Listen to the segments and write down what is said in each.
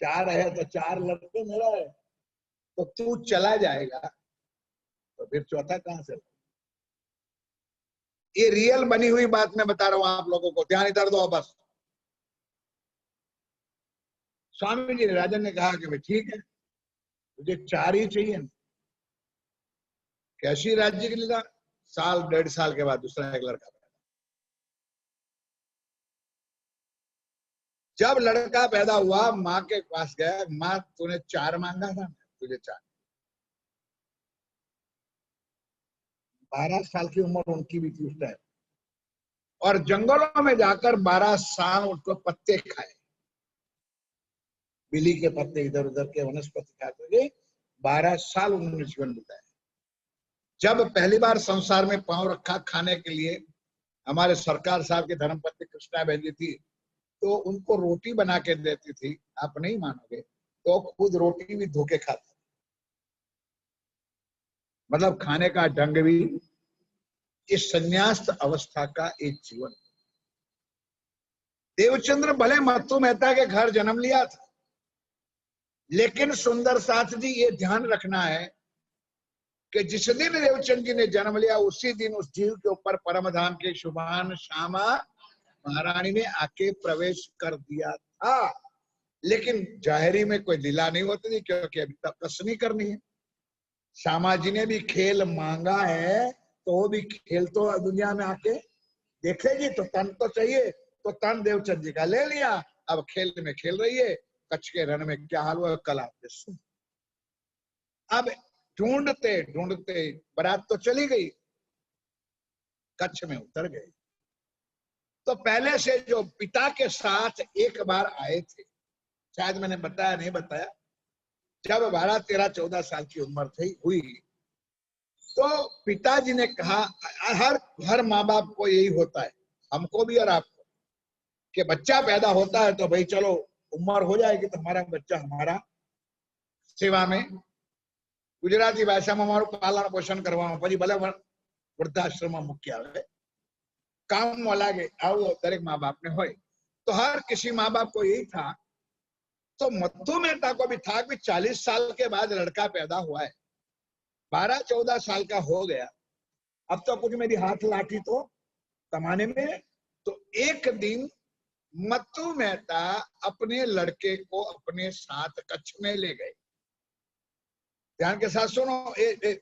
4 है तो 4 लड़के मेरा है, तो तू चला जाएगा तो फिर चौथा कहां से? ये रियल बनी हुई बात मैं बता रहा हूं आप लोगों को, ध्यान इधर दो बस। स्वामी जी राजन ने कहा कि भाई ठीक है, मुझे 4 ही चाहिए। कैसी राज्य की लीला? साल 1.5 साल के बाद दूसरा एक लड़का। जब लड़का पैदा हुआ, माँ के पास गया, माँ तूने 4 मांगा था, तुझे 4। 12 साल की उम्र उनकी भी थी उस टाइम, और जंगलों में जाकर 12 साल उनको पत्ते खाए, बिली के पत्ते, इधर उधर के वनस्पति खाते हुए 12 साल उन्होंने जीवन बिताया। जब पहली बार संसार में पांव रखा खाने के लिए, हमारे सरकार साहब की धर्मपत्नी कृष्णा बहन जी थी, तो उनको रोटी बना के देती थी, आप नहीं मानोगे, तो खुद रोटी भी धोके खाते, मतलब खाने का ढंग भी। इस संन्यास्त अवस्था का एक जीवन। देवचंद्र भले मत्तू मेहता के घर जन्म लिया था, लेकिन सुंदर साथ जी ये ध्यान रखना है कि जिस दिन देवचंद जी ने जन्म लिया, उसी दिन उस जीव के ऊपर परमधाम के शुभान श्यामा महारानी ने आके प्रवेश कर दिया था। लेकिन जाहिरी में कोई लीला नहीं होती थी, क्योंकि अभी तक कसनी करनी है। श्यामा जी ने भी खेल मांगा है, तो वो भी खेल तो दुनिया में आके देखेगी, तो तन तो चाहिए, तो तन देवचंद जी का ले लिया, अब खेल में खेल रही है। कच्छ के रण में क्या हाल हुआ कल आपने सुन। अब ढूंढते ढूंढते बारात तो चली गई, कच्छ में उतर गए। तो पहले से जो पिता के साथ एक बार आए थे, शायद मैंने बताया नहीं बताया, जब 12, 13, 14 साल की उम्र थी हुई, तो पिताजी ने कहा, हर माँ बाप को यही होता है, हमको भी और आपको, कि बच्चा पैदा होता है तो भाई चलो उम्र हो जाएगी तो हमारा बच्चा हमारा सेवा में, गुजराती भाषा में हमाરું पालन पोषण करવાનું, પછી ભલે વૃદ્ધાશ્રમમાં મૂકી આવે, काम लागे आओ दरेक माँ बाप ने होय। तो हर किसी माँ बाप को यही था। तो मत्तू मेहता को भी था कि 40 साल के बाद लड़का पैदा हुआ है, 12-14 साल का हो गया, अब तो कुछ मेरी हाथ लाठी तो कमाने में। तो एक दिन मत्तू मेहता अपने लड़के को अपने साथ कच्छ में ले गए। ध्यान के साथ सुनो,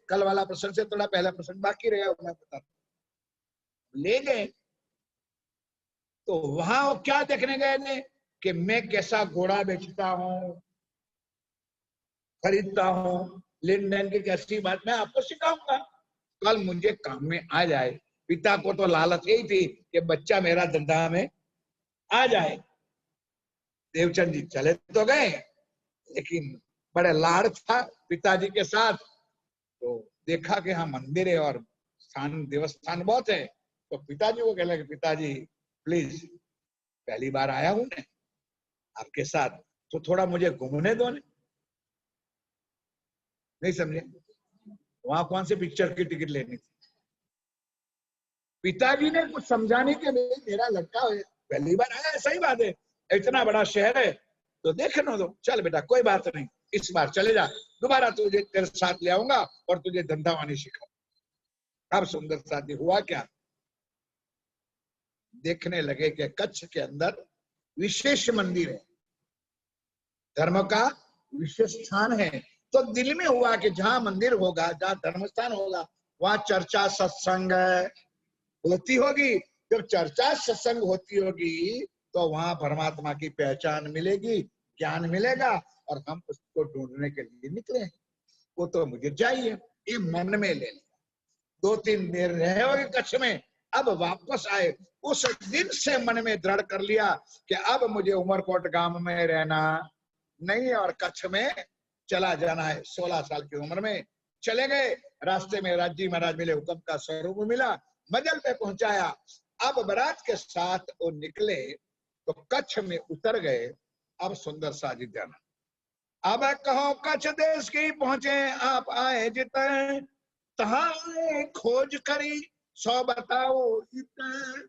कल वाला प्रसंग से थोड़ा पहला प्रसंग बाकी रहा, मैं बता। ले गए तो वहां वो क्या देखने गए ने कि मैं कैसा घोड़ा बेचता हूं, खरीदता हूं, लेन देन की कैसी बात मैं आपको सिखाऊंगा, कल मुझे काम में आ जाए। पिता को तो लालच यही थी कि बच्चा मेरा धंधा में आ जाए। देवचंद जी चले तो गए, लेकिन बड़े लाड़ था पिताजी के साथ। तो देखा कि हाँ मंदिर है और स्थान देवस्थान बहुत है, तो पिताजी को कहला कि पिताजी प्लीज, पहली बार आया हूं मैं आपके साथ, तो थोड़ा मुझे घूमने दो। नहीं समझे? वहां कौन से पिक्चर की टिकट लेनी थी? पिताजी ने कुछ समझाने के लिए, मेरा लड़का पहली बार आया, सही बात है, इतना बड़ा शहर है तो देखने दो, चल बेटा कोई बात नहीं, इस बार चले जा, दोबारा तुझे तेरे साथ ले आऊंगा और तुझे धंधा वानी सिखाऊंगा। अब सुंदर शादी हुआ क्या, देखने लगे कि कच्छ के अंदर विशेष मंदिर है, धर्म का विशेष स्थान है। तो दिल में हुआ कि जहां मंदिर होगा, जहां धर्म स्थान होगा, वहां चर्चा सत्संग होती होगी। जब चर्चा सत्संग होती होगी तो वहां परमात्मा की पहचान मिलेगी, ज्ञान मिलेगा, और हम उसको ढूंढने के लिए निकले। वो तो मुझे चाहिए, ये मन में ले लिया। 2-3 दिन रहे होगे कच्छ में, अब वापस आए, उस दिन से मन में दृढ़ कर लिया कि अब मुझे उमरकोट गांव में रहना नहीं और कच्छ में चला जाना है। 16 साल की उम्र में चले गए। रास्ते में राजी महाराज मिले, हुक्म का स्वरूप मिला, मजल पे पहुंचाया। अब बारात के साथ वो निकले तो कच्छ में उतर गए। अब सुंदर साजी जाना, अब कहो कच्छ देश की पहुंचे आप आए जितने, तहां खोज करी 100 बताओ इतने।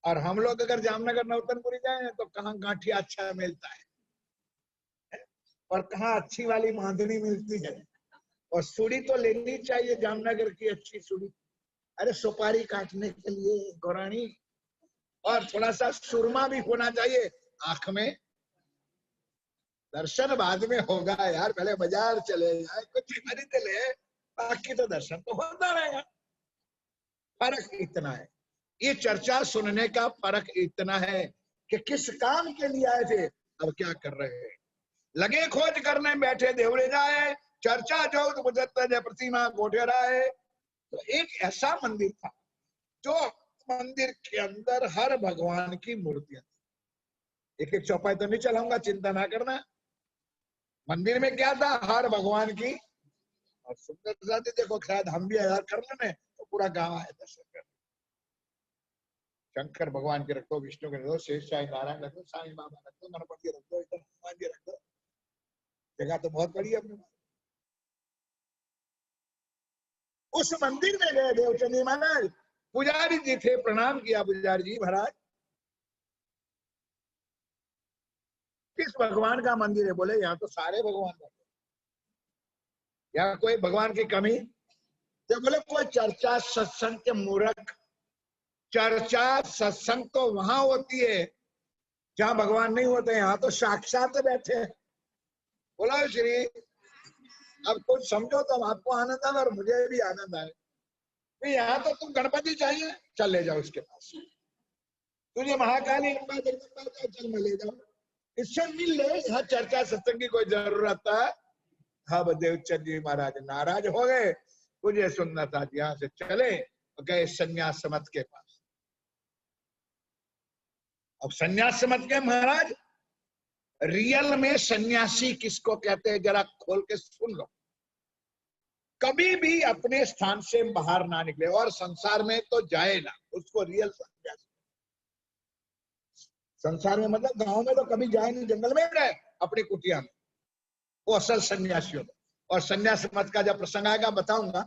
और हम लोग अगर जामनगर नौतनपुरी जाए तो कहाँ गांठिया अच्छा मिलता है और कहाँ अच्छी वाली मांदनी मिलती है। और सुड़ी तो लेनी चाहिए जामनगर की अच्छी सुड़ी, अरे सुपारी काटने के लिए गौरानी, और थोड़ा सा सुरमा भी होना चाहिए आंख में। दर्शन बाद में होगा यार, पहले बाजार चले जाए, कुछ खरीद ले, बाकी तो दर्शन तो होता रहेगा। फर्क इतना है, ये चर्चा सुनने का फर्क इतना है कि किस काम के लिए आए थे, अब क्या कर रहे हैं। लगे खोज करने बैठे देवड़े जाए, चर्चा जो प्रतिमा गोठे राय। तो एक ऐसा मंदिर था जो मंदिर के अंदर हर भगवान की मूर्तियां थी। एक एक चौपाई तो नहीं चलाऊंगा, चिंता ना करना। मंदिर में क्या था, हर भगवान की। और सुंदर देखो, शायद हम भी यार कर लेने तो पूरा गांव आया दर्शन कर। शंकर भगवान के रख दो, विष्णु के रख दो, शेष शाही नारायण रख दो, साईं बाबा रख दो, गणपति रख दो, इधर हनुमान जी रख दो, जगह तो बहुत बड़ी है अपने पास। उस मंदिर में गए देवचंदी महाराज, पुजारी जी थे, प्रणाम किया पुजारी जी महाराज किस भगवान का मंदिर है? बोले यहाँ तो सारे भगवान का, यहाँ कोई भगवान की कमी? तो बोले कोई चर्चा सत्संग के मूर्ख, चर्चा सत्संग तो वहां होती है जहां भगवान नहीं होते, यहाँ तो साक्षात बैठे हैं। बोला श्री अब कुछ समझो तो आपको आनंद आए और मुझे भी आनंद आए। यहाँ तो तुम गणपति चाहिए, चल ले जाओ उसके पास। तुझे महाकाली जगदम्बा चल मैं ले जाओ, इससे मिल ले। यहाँ चर्चा सत्संग की कोई जरूरत है? हाँ, देवचंद जी महाराज नाराज हो गए। मुझे सुनना था, यहाँ से चले गए संन्यास मत के पास। अब संन्यास मत के महाराज, रियल में सन्यासी किसको कहते हैं जरा खोल के सुन लो। कभी भी अपने स्थान से बाहर ना निकले और संसार में तो जाए ना, उसको रियल सन्यासी। संसार में मतलब गांव में तो कभी जाए नहीं, जंगल में रहे अपनी कुटिया में, वो असल सन्यासी होता। और सन्यास मत का जब प्रसंग आएगा बताऊंगा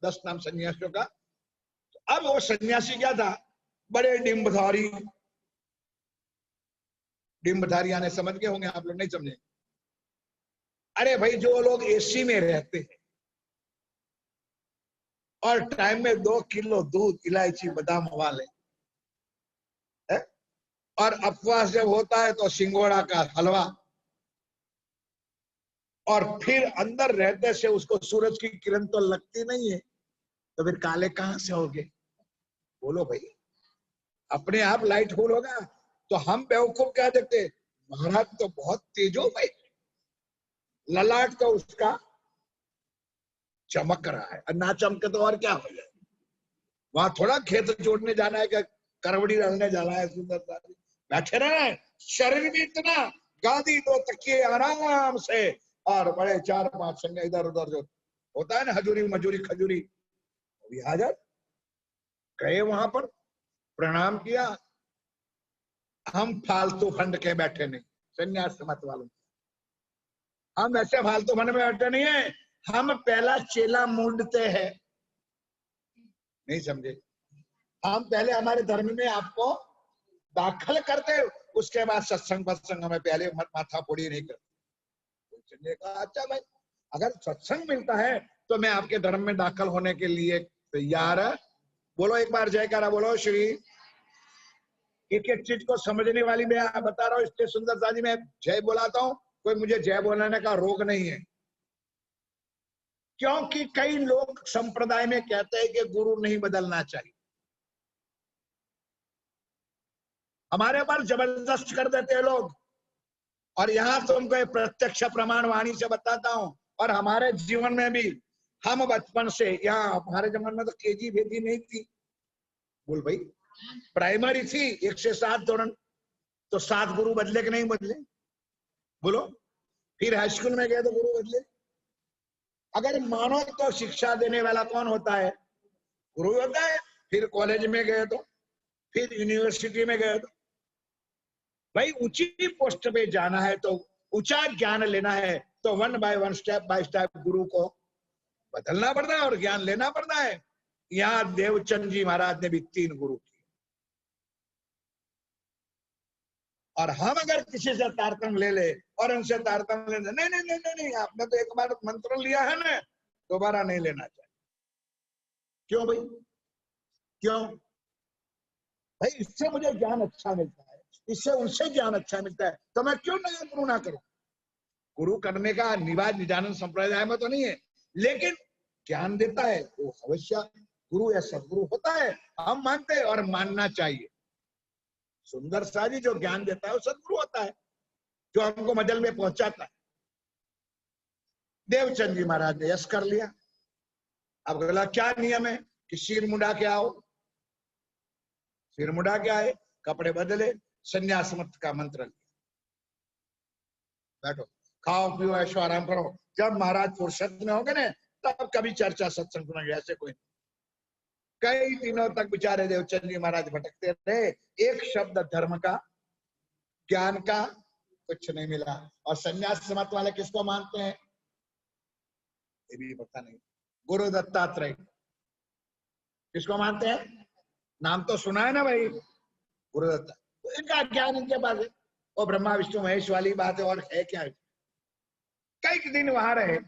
10 नाम सन्यासियों का। तो अब वो सन्यासी क्या था, बड़े डिम्बधारी। डिम्बधारी आने समझ गए होंगे आप लोग, नहीं समझे? अरे भाई, जो लोग एसी में रहते हैं और टाइम में 2 किलो दूध, इलायची, बादाम वाले, और उपवास जब होता है तो सिंगोड़ा का हलवा, और फिर अंदर रहते से उसको सूरज की किरण तो लगती नहीं है, तो फिर काले कहां से होगे? बोलो भाई, अपने आप लाइट फुल होगा। तो हम बेवकूफ क्या देखते, महाराज तो बहुत तेजो भाई, ललाट तो उसका चमक रहा है, ना चमके तो और क्या हो जाए। वहां थोड़ा खेत जोड़ने जाना है, क्या करवड़ी डालने जाना है, सुंदरता बैठे रहना है। शरीर भी इतना, गादी 2 तकिए आराम से, और बड़े 4-5 संग इधर उधर जो होता है ना, हजूरी मजूरी खजूरी, भी हाजर। गए वहां पर, प्रणाम किया। हम फालतू फंड के बैठे नहीं, संन्यास मत वालों, हम ऐसे फालतू फंड में बैठे नहीं है। हम पहला चेला मूंढते हैं, नहीं समझे? हम पहले हमारे धर्म में आपको दाखिल करते, उसके बाद सत्संग पत्संग हमें पहले माथा फोड़ी नहीं करते। कहा अच्छा भाई, अगर सत्संग मिलता है तो मैं आपके धर्म में दाखिल होने के लिए तैयार है। बोलो एक बार जयकारा बोलो श्री। एक एक चीज को समझने वाली मैं बता रहा हूँ, इसलिए सुंदरता जी मैं जय बुलाता हूँ, कोई मुझे जय बोलाने का रोग नहीं है। क्योंकि कई लोग संप्रदाय में कहते हैं कि गुरु नहीं बदलना चाहिए, हमारे पर जबरदस्त कर देते हैं लोग। और यहाँ तुमको प्रत्यक्ष प्रमाण वाणी से बताता हूँ, और हमारे जीवन में भी, हम बचपन से, यहाँ हमारे जमाने में तो केजी भेजी नहीं थी, बोल भाई, प्राइमरी थी 1 से 7 दौरान, तो 7 गुरु बदले कि नहीं बदले? बोलो। फिर हाई स्कूल में गए तो गुरु बदले। अगर मानो तो शिक्षा देने वाला कौन होता है? गुरु होता है। फिर कॉलेज में गए तो, फिर यूनिवर्सिटी में गए तो, भाई ऊंची पोस्ट पे जाना है तो, ऊंचा ज्ञान लेना है तो 1 बाय 1 स्टेप बाय स्टेप गुरु को बदलना पड़ता है और ज्ञान लेना पड़ता है। यहाँ देवचंद जी महाराज ने भी 3 गुरु किए। और हम अगर किसी से तारतम्य ले ले और उनसे तारतम्य ले, नहीं नहीं नहीं नहीं नहीं, आपने तो एक बार मंत्र लिया है ना, दोबारा नहीं लेना चाहिए। क्यों भाई, क्यों भाई? इससे मुझे ज्ञान अच्छा मिलता है, इससे उनसे ज्ञान अच्छा मिलता है, तो मैं क्यों नया गुरु ना करूं? गुरु करने का निवाज निजानंद संप्रदाय में तो नहीं है, लेकिन ज्ञान देता है वो अवश्य गुरु या सदगुरु होता है, हम मानते हैं और मानना चाहिए। सुंदर सा जी जो ज्ञान देता है वो सदगुरु होता है, जो हमको मजल में पहुंचाता है। देवचंद जी महाराज ने यश कर लिया। अब अगला क्या नियम है कि सिर मुंडा के आओ, सिर मुंडा के आए, कपड़े बदले, संन्यास मत का मंत्र लिया, बैठो खाओ पियो ऐशो आराम करो। जब महाराज फुर्सत में होंगे ना तब कभी चर्चा सत्संग सुनेंगे, ऐसे कोई। कई दिनों तक बेचारे देवचंद जी महाराज भटकते रहे, एक शब्द धर्म का, ज्ञान का कुछ नहीं मिला। और संन्यास मत वाले किसको मानते हैं ये भी पता नहीं। गुरु दत्तात्रेय किसको मानते हैं? नाम तो सुना है ना भाई, गुरु दत्ता। तो इनका ज्ञान इनके पास है, वो ब्रह्मा विष्णु महेश वाली बात है, और है क्या? कई दिन वहां रहे,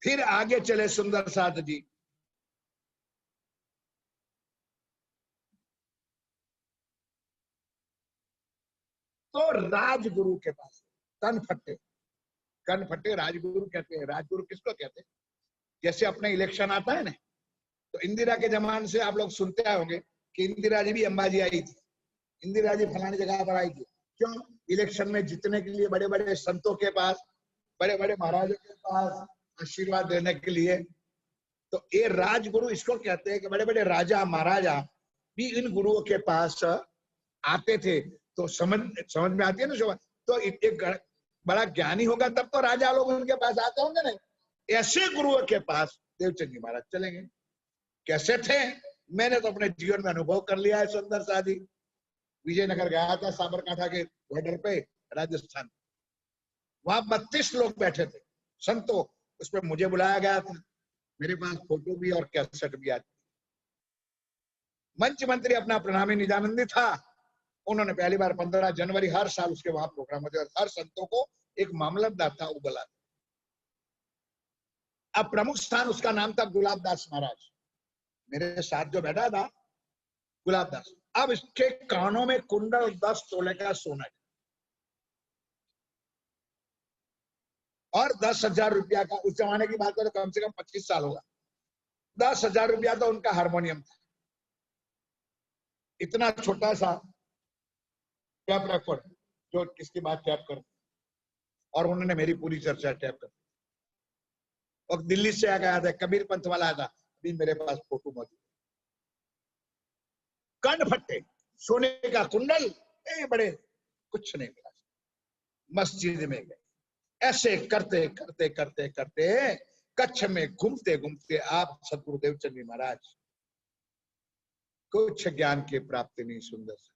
फिर आगे चले सुंदर साथ जी। तो राजगुरु के पास कनफट्टे, कनफट्टे राजगुरु कहते हैं। राजगुरु किसको कहते हैं? जैसे अपने इलेक्शन आता है ना, तो इंदिरा के जमाने से आप लोग सुनते आए होंगे कि इंदिरा जी भी अंबाजी आई थी, इंदिरा जी फलानी जगह पर आई थी। क्यों? इलेक्शन में जीतने के लिए, बड़े बड़े संतों के पास, बड़े बड़े महाराजों के पास आशीर्वाद देने के लिए। तो ये राजगुरु इसको कहते हैं कि बड़े बड़े राजा महाराजा भी इन गुरुओं के पास आते थे। तो समझ में आती है ना शोभा। तो एक बड़ा ज्ञानी होगा तब तो राजा लोग उनके पास आते होंगे ना। ऐसे गुरुओं के पास देवचंद जी महाराज चलेंगे। कैसे थे मैंने तो अपने जीवन में अनुभव कर लिया है। सुंदर सा जी विजयनगर गया था, साबरकांठा के बॉर्डर पे, राजस्थान। वहां 32 लोग बैठे थे संतों, उसमें मुझे बुलाया गया था, मेरे पास फोटो भी और कैसेट भी आती। मंच मंत्री अपना प्रणामी निजानंदी था, उन्होंने पहली बार 15 जनवरी हर साल उसके वहां प्रोग्राम होते और हर संतों को एक मामलतदार था वो बुलाता। अब प्रमुख स्थान उसका नाम था गुलाब दास महाराज, मेरे साथ जो बैठा था गुलाब दास। अब इसके कानों में कुंडल 10 तोले का सोना और 10,000 रुपया का, उस जमाने की बात करें तो कम से कम 25 साल होगा, 10,000 रुपया तो उनका हारमोनियम था। इतना छोटा सा टैप रेकॉर्ड जो किसकी बात टैप कर, और उन्होंने मेरी पूरी चर्चा टैप कर। और दिल्ली से आ गया था, कबीर पंथ वाला आया था, अभी मेरे पास फोटो मौजूद। कनफट्टे, सोने का कुंडल, बड़े कुछ नहीं मिला। मस्जिद में गए, ऐसे करते करते करते करते कच्छ में घूमते घूमते आप सतगुरु देवचंद जी महाराज कुछ ज्ञान की प्राप्ति नहीं। सुंदर सा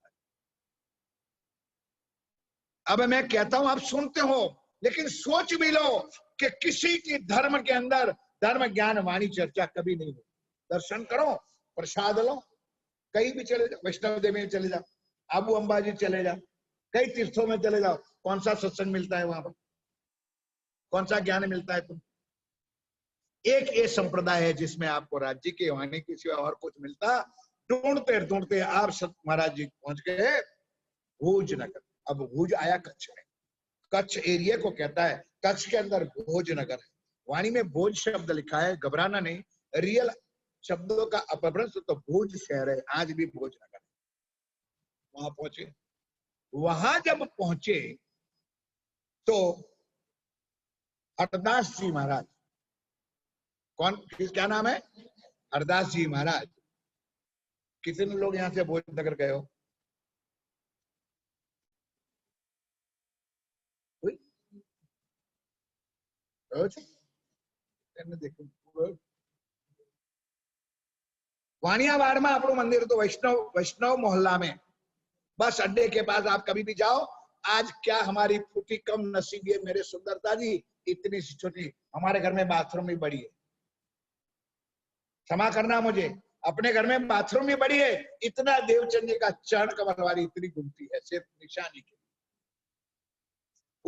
अब मैं कहता हूं आप सुनते हो, लेकिन सोच भी लो कि किसी की धर्म के अंदर धर्म ज्ञान वाणी चर्चा कभी नहीं हो। दर्शन करो, प्रसाद लो, कहीं भी चले जाओ, वैष्णव देवी में चले जाओ, आबू अंबाजी चले जाओ, कई तीर्थों में चले जाओ, कौन सा सत्संग मिलता है वहां पर? कौन सा ज्ञान मिलता है? तुम एक ये संप्रदाय है जिसमें आपको राज्य की वाणी के सिवा और कुछ मिलता। ढूंढते ढूंढते आप महाराज जी पहुंच गए भोज नगर। अब भोज आया कच्छ में, कच्छ एरिया को कहता है, कच्छ के अंदर भोज नगर है। वाणी में भोज शब्द लिखा है, घबराना नहीं, रियल शब्दों का अपभ्रंश तो भोज शहर है, आज भी भोज नगर है। वहां पहुंचे, वहां जब पहुंचे तो हरदास जी महाराज, कौन, क्या नाम है? हरदास जी महाराज। कितने लोग यहाँ से भोज नगर गए हो? वाणियावाड़ में આપણું मंदिर तो वैष्णव मोहल्ला में, बस अड्डे के पास आप कभी भी जाओ। आज क्या हमारी फूटी कम नसीब है मेरे सुंदरता जी, इतनी सी छोटी, हमारे घर में बाथरूम भी बड़ी है। क्षमा करना मुझे, अपने घर में बाथरूम भी बड़ी है। इतना देवचंद जी का चरण कमल वाली इतनी घूमती है, सिर्फ निशानी के।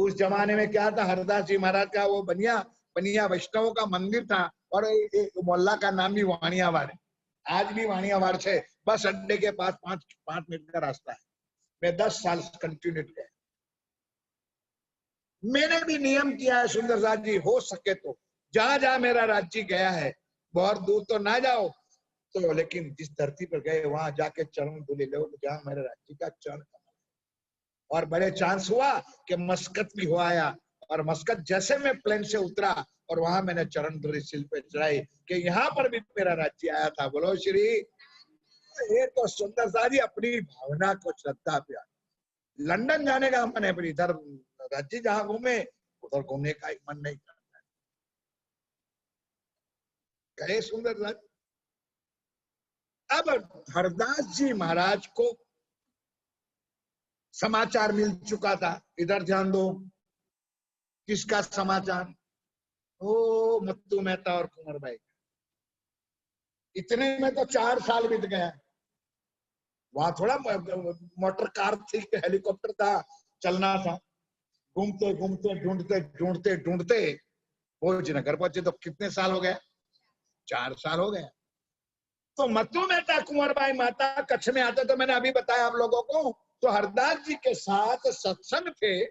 उस जमाने में क्या था, हरदास जी महाराज का वो बनिया वैष्णवों का मंदिर था, और एक मोहल्ला का नाम भी वाणियावाड़ है। आज भी वाणियावाड़ से बस अड्डे के पास 5 मिनट का रास्ता है। मैं 10 साल कंटिन्यू किया। मैंने भी नियम किया है सुंदर साथ जी, हो सके तो जहां जहां मेरा राज्य गया है, बहुत दूर तो ना जाओ तो, लेकिन जिस धरती पर गए वहां जाके चरण धुले लो, जहां मेरे राज्य का चरण। और बड़े चांस हुआ कि मस्कत भी हो आया, और मस्कत जैसे मैं प्लेन से उतरा और वहां मैंने चरण धुली सिल पे चढ़ाई कि यहाँ पर भी मेरा राज्य आया था। बोलो श्री। ये तो सुंदर सा जी अपनी भावना को श्रद्धा प्यार। लंदन जाने का मन है, पर इधर राज्य जहां घूमे उधर घूमने का मन नहीं करता। गए सुंदर सा। अब हरदास जी महाराज को समाचार मिल चुका था। इधर ध्यान दो, किसका समाचार? ओ मत्तू मेहता और कुंवर भाई। इतने में तो 4 साल बीत गया। वहां थोड़ा मोटर कार थी, हेलीकॉप्टर था, चलना था। घूमते घूमते ढूंढते ढूंढते ढूंढते भोजनगर पहुंचे तो कितने साल हो गए? 4 साल हो गए। तो मत्तू मेहता कुंवर भाई माता कच्छ में आते, तो मैंने अभी बताया आप लोगों को, तो हरदास जी के साथ सत्संग थे,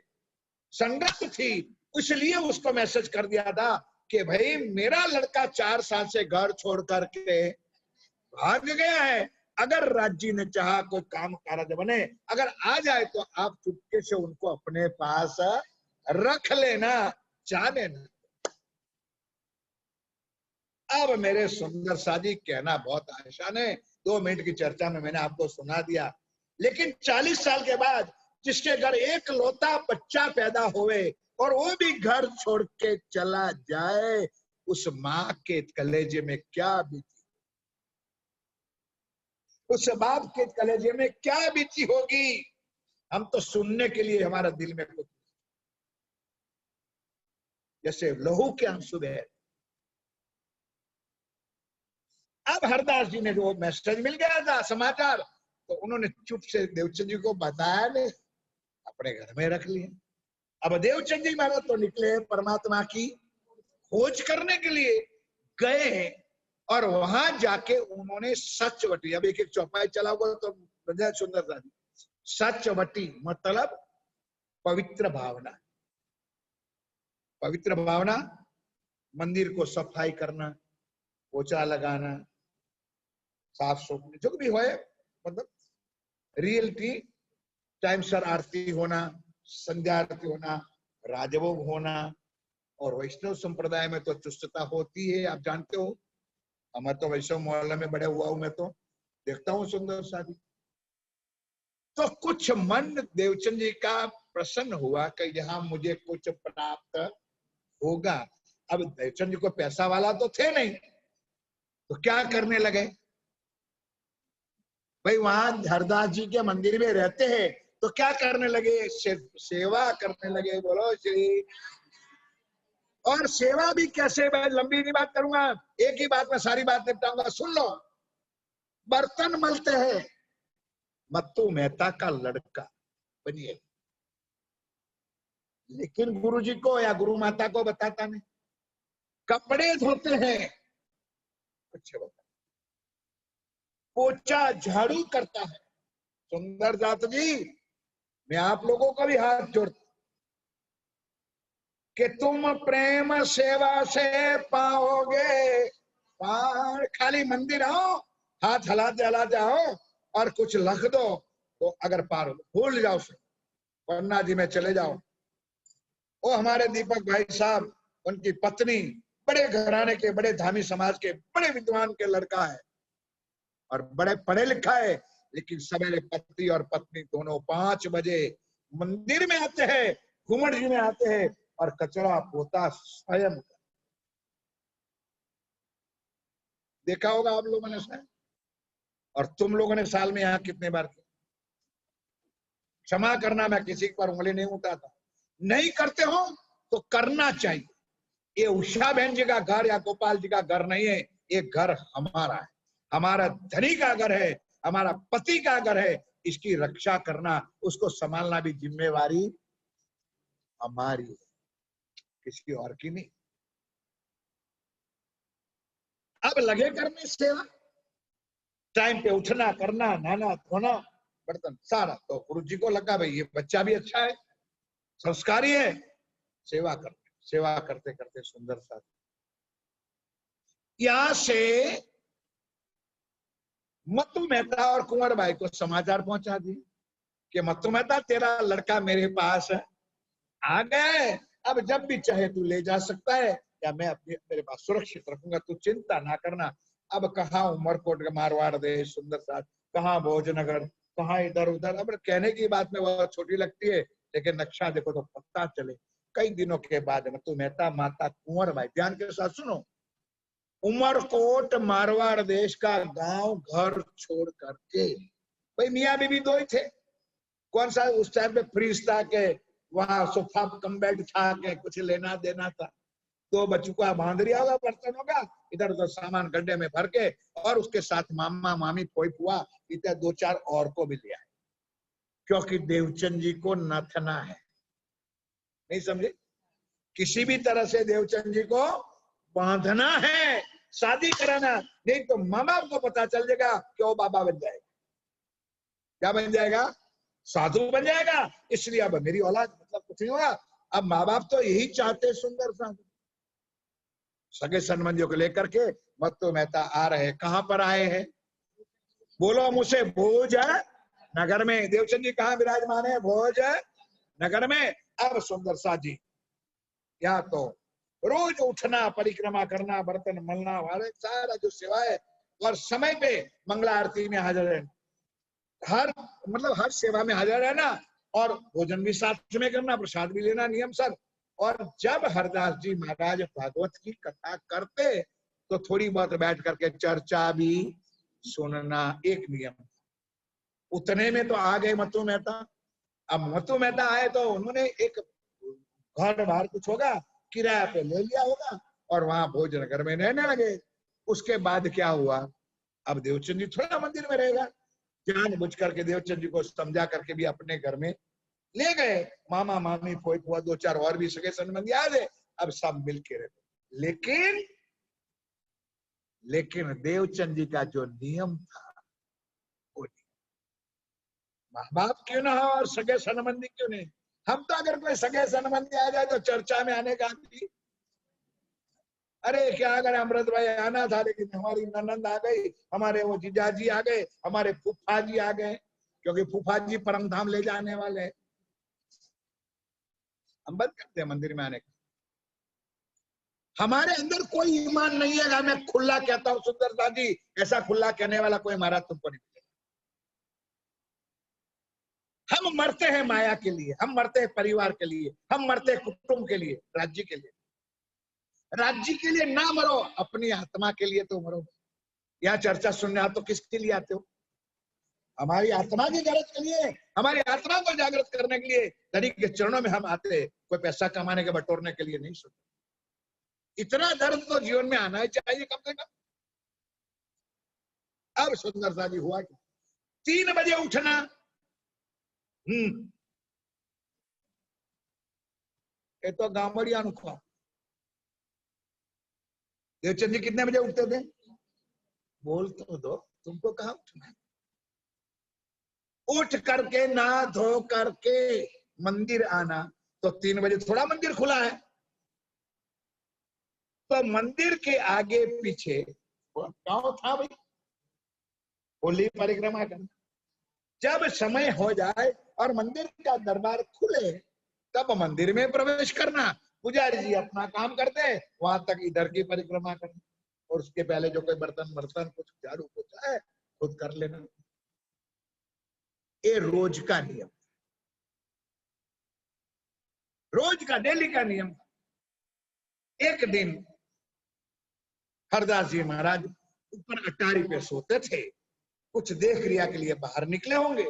संगत थी, इसलिए उसको मैसेज कर दिया था कि भाई मेरा लड़का 4 साल से घर छोड़ करके भाग गया है। अगर राज्य ने चाहा कोई काम कार्य बने, अगर आ जाए तो आप चुपके से उनको अपने पास रख लेना, चाह लेना। अब मेरे सुंदर साजी कहना बहुत आसान है, 2 मिनट की चर्चा में मैंने आपको सुना दिया। लेकिन 40 साल के बाद जिसके घर एक लौता बच्चा पैदा होवे और वो भी घर छोड़ के चला जाए, उस माँ के कलेजे में क्या बीती, उस बाप के कलेजे में क्या बीती होगी। हम तो सुनने के लिए हमारा दिल में कुछ जैसे लहू के आंसू बह। अब हरदास जी ने जो मैसेज मिल गया था समाचार, तो उन्होंने चुप से देवचंद जी को बताया नहीं, अपने घर में रख लिया। अब देवचंद जी महाराज तो निकले परमात्मा की खोज करने के लिए, गए हैं और वहां जाके उन्होंने सच बटी। अब एक एक चौपाई चला हुआ तो सुंदर सा सच बटी मतलब पवित्र भावना। पवित्र भावना, मंदिर को सफाई करना, पोछा लगाना, साफ सुथरी जो भी हो, मतलब रियलिटी, टाइम सर आरती होना, संध्या आरती होना, राजभोग होना। और वैष्णव संप्रदाय में तो चुस्तता होती है, आप जानते हो। मैं तो वैष्णव मोहल्ले में बड़े हुआ हूं, मैं तो देखता हूँ सुंदर शादी। तो कुछ मन देवचंद जी का प्रसन्न हुआ कि यहाँ मुझे कुछ प्राप्त होगा। अब देवचंद जी को पैसा वाला तो थे नहीं, तो क्या करने लगे भाई, वहां हरदास जी के मंदिर में रहते हैं तो क्या करने लगे? सेवा करने लगे। बोलो श्री। और सेवा भी कैसे? मैं लंबी नहीं बात करूंगा, एक ही बात में सारी बात निपटाऊंगा, सुन लो। बर्तन मलते हैं, मत्तू मेहता का लड़का बनिए, लेकिन गुरु जी को या गुरु माता को बताता नहीं। कपड़े धोते हैं, अच्छे बता, पोछा झाड़ू करता है। सुंदर जात जी, मैं आप लोगों का भी हाथ जोड़ता कि तुम प्रेम सेवा से पाओगे पार। खाली मंदिर आओ, हाथ हलाते हलाते आओ और कुछ लख दो तो अगर पार हो, भूल जाओ फिर, पन्ना जी में चले जाओ। वो हमारे दीपक भाई साहब, उनकी पत्नी बड़े घराने के, बड़े धामी समाज के, बड़े विद्वान के लड़का है और बड़े पढ़े लिखा है, लेकिन सवेरे पति और पत्नी दोनों 5 बजे मंदिर में आते हैं, घुमट जी में आते हैं और कचरा पोता स्वयं। देखा होगा आप लोगों ने शायद। और तुम लोगों ने साल में यहाँ कितने बार किया? क्षमा करना, मैं किसी पर उंगली नहीं उठाता, नहीं करते हो तो करना चाहिए। ये उषा बहन जी का घर या गोपाल जी का घर नहीं है, ये घर हमारा है, हमारा धनी का घर है, हमारा पति का घर है। इसकी रक्षा करना, उसको संभालना भी जिम्मेवारी। हमारी, किसी और की नहीं। अब लगे करने सेवा, टाइम पे उठना, करना, नहाना धोना, बर्तन सारा। तो गुरु जी को लगा भाई ये बच्चा भी अच्छा है, संस्कारी है, सेवा करते करते सुंदर सा यहां से मत्तू मेहता और कुंवर भाई को समाचार पहुंचा दिए कि मत्तू मेहता तेरा लड़का मेरे पास आ गए, अब जब भी चाहे तू ले जा सकता है, या मैं अपने तेरे पास सुरक्षित रखूंगा, तू चिंता ना करना। अब कहाँ उमरकोट का मारवाड़ देश सुंदर सा, कहाँ भोजनगर, कहाँ इधर उधर। अब कहने की बात में बहुत छोटी लगती है, लेकिन नक्शा देखो तो पता चले। कई दिनों के बाद मत्तू मेहता, माता कुंवर भाई, ध्यान के साथ सुनो, उमरकोट मारवाड़ देश का गांव घर छोड़ करके, भाई मियाँ बीबी दो ही थे, कौन सा उस टाइम पे फ्रीज था के वहां सोफा कम बेड था के कुछ लेना देना था। दो बच्चों का बांध लिया होगा, बर्तन होगा, इधर उधर सामान गड्ढे में भर के, और उसके साथ मामा मामी फोई फुआ इधर दो चार और को भी लिया, क्योंकि देवचंद जी को नथना है। नहीं समझे? किसी भी तरह से देवचंद जी को बांधना है, शादी कराना, नहीं तो माँ बाप को पता चल जाएगा कि वो बाबा बन जाएगा। क्या बन जाएगा? साधु बन जाएगा। इसलिए अब मेरी औलाद मतलब कुछ नहीं होगा। अब माँ बाप तो यही चाहते, सुंदर साधु। सगे संबंधियों को लेकर के मत्तू मेहता आ रहे। कहां पर आए हैं? बोलो मुझसे। भोज नगर में। देवचंद जी कहाँ विराजमान है? भोज नगर में। अब सुंदर सा जी या तो रोज उठना, परिक्रमा करना, बर्तन मलना वाले सारा जो सेवा है, और समय पे मंगला आरती में हाजिर रहना, हर सेवा में हाजिर रहना, और भोजन भी साथ में करना, प्रसाद भी लेना नियम सर। और जब हरदास जी महाराज भागवत की कथा करते तो थोड़ी बहुत बैठ करके चर्चा भी सुनना एक नियम। उतने में तो आ गए मत्तू मेहता। अब मत्तू मेहता आए तो उन्होंने एक घर बाहर कुछ होगा किराया पे ले लिया होगा, और वहां भोजनगर में रहने लगे। उसके बाद क्या हुआ? अब देवचंद जी थोड़ा मंदिर में रहेगा, जान बुझ करके देवचंद जी को समझा करके भी अपने घर में ले गए। मामा मामी फोई फुआ दो चार और भी सगे संबंधी आ गए। अब सब मिल के रहते। लेकिन देवचंद जी का जो नियम था, वो माँ बाप क्यों ना हो और सगे संबंधी क्यों नहीं, हम तो अगर कोई सगे संबंधी आ जाए तो चर्चा में आने का भी, अरे क्या अगर अमृत भाई आना था, लेकिन हमारी ननंद आ गई, हमारे वो जीजाजी आ गए, हमारे फूफा जी आ गए, क्योंकि फूफा जी परम धाम ले जाने वाले हैं। हम बंद करते हैं मंदिर में आने का। हमारे अंदर कोई ईमान नहीं है। मैं खुला कहता हूँ सुंदरता जी, ऐसा खुला कहने वाला कोई महाराज तुमको नहीं मिलेगा। हम मरते हैं माया के लिए, हम मरते हैं परिवार के लिए, हम मरते हैं कुटुंब के लिए, राज्य के लिए। राज्य के लिए ना मरो, अपनी आत्मा के लिए तो मरो। यहाँ चर्चा सुनने आते तो किसके लिए आते हो? हमारी आत्मा की गरज के लिए, हमारी आत्मा को जागृत करने के लिए धनी के चरणों में हम आते हैं। कोई पैसा कमाने के बटोरने के लिए नहीं सुनते। इतना दर्द तो जीवन में आना ही चाहिए कम से कम। अब सुंदर सा जी हुआ कि 3 बजे उठना। ये तो गांवड़िया नुखा। देवचंद जी कितने बजे उठते थे? बोल तो दो, तुमको कहा उठना है? उठ करके नहा धो करके मंदिर आना। तो 3 बजे थोड़ा मंदिर खुला है, तो मंदिर के आगे पीछे गांव था भाई, होली परिक्रमा करना। जब समय हो जाए और मंदिर का दरबार खुले, तब मंदिर में प्रवेश करना। पुजारी जी अपना काम करते, वहां तक इधर की परिक्रमा करना, और उसके पहले जो कोई बर्तन बर्तन कुछ झाड़ू पोछा है खुद कर लेना। ये रोज का नियम, रोज का डेली का नियम। एक दिन हरदास जी महाराज ऊपर अटारी पे सोते थे, कुछ देख क्रिया के लिए बाहर निकले होंगे,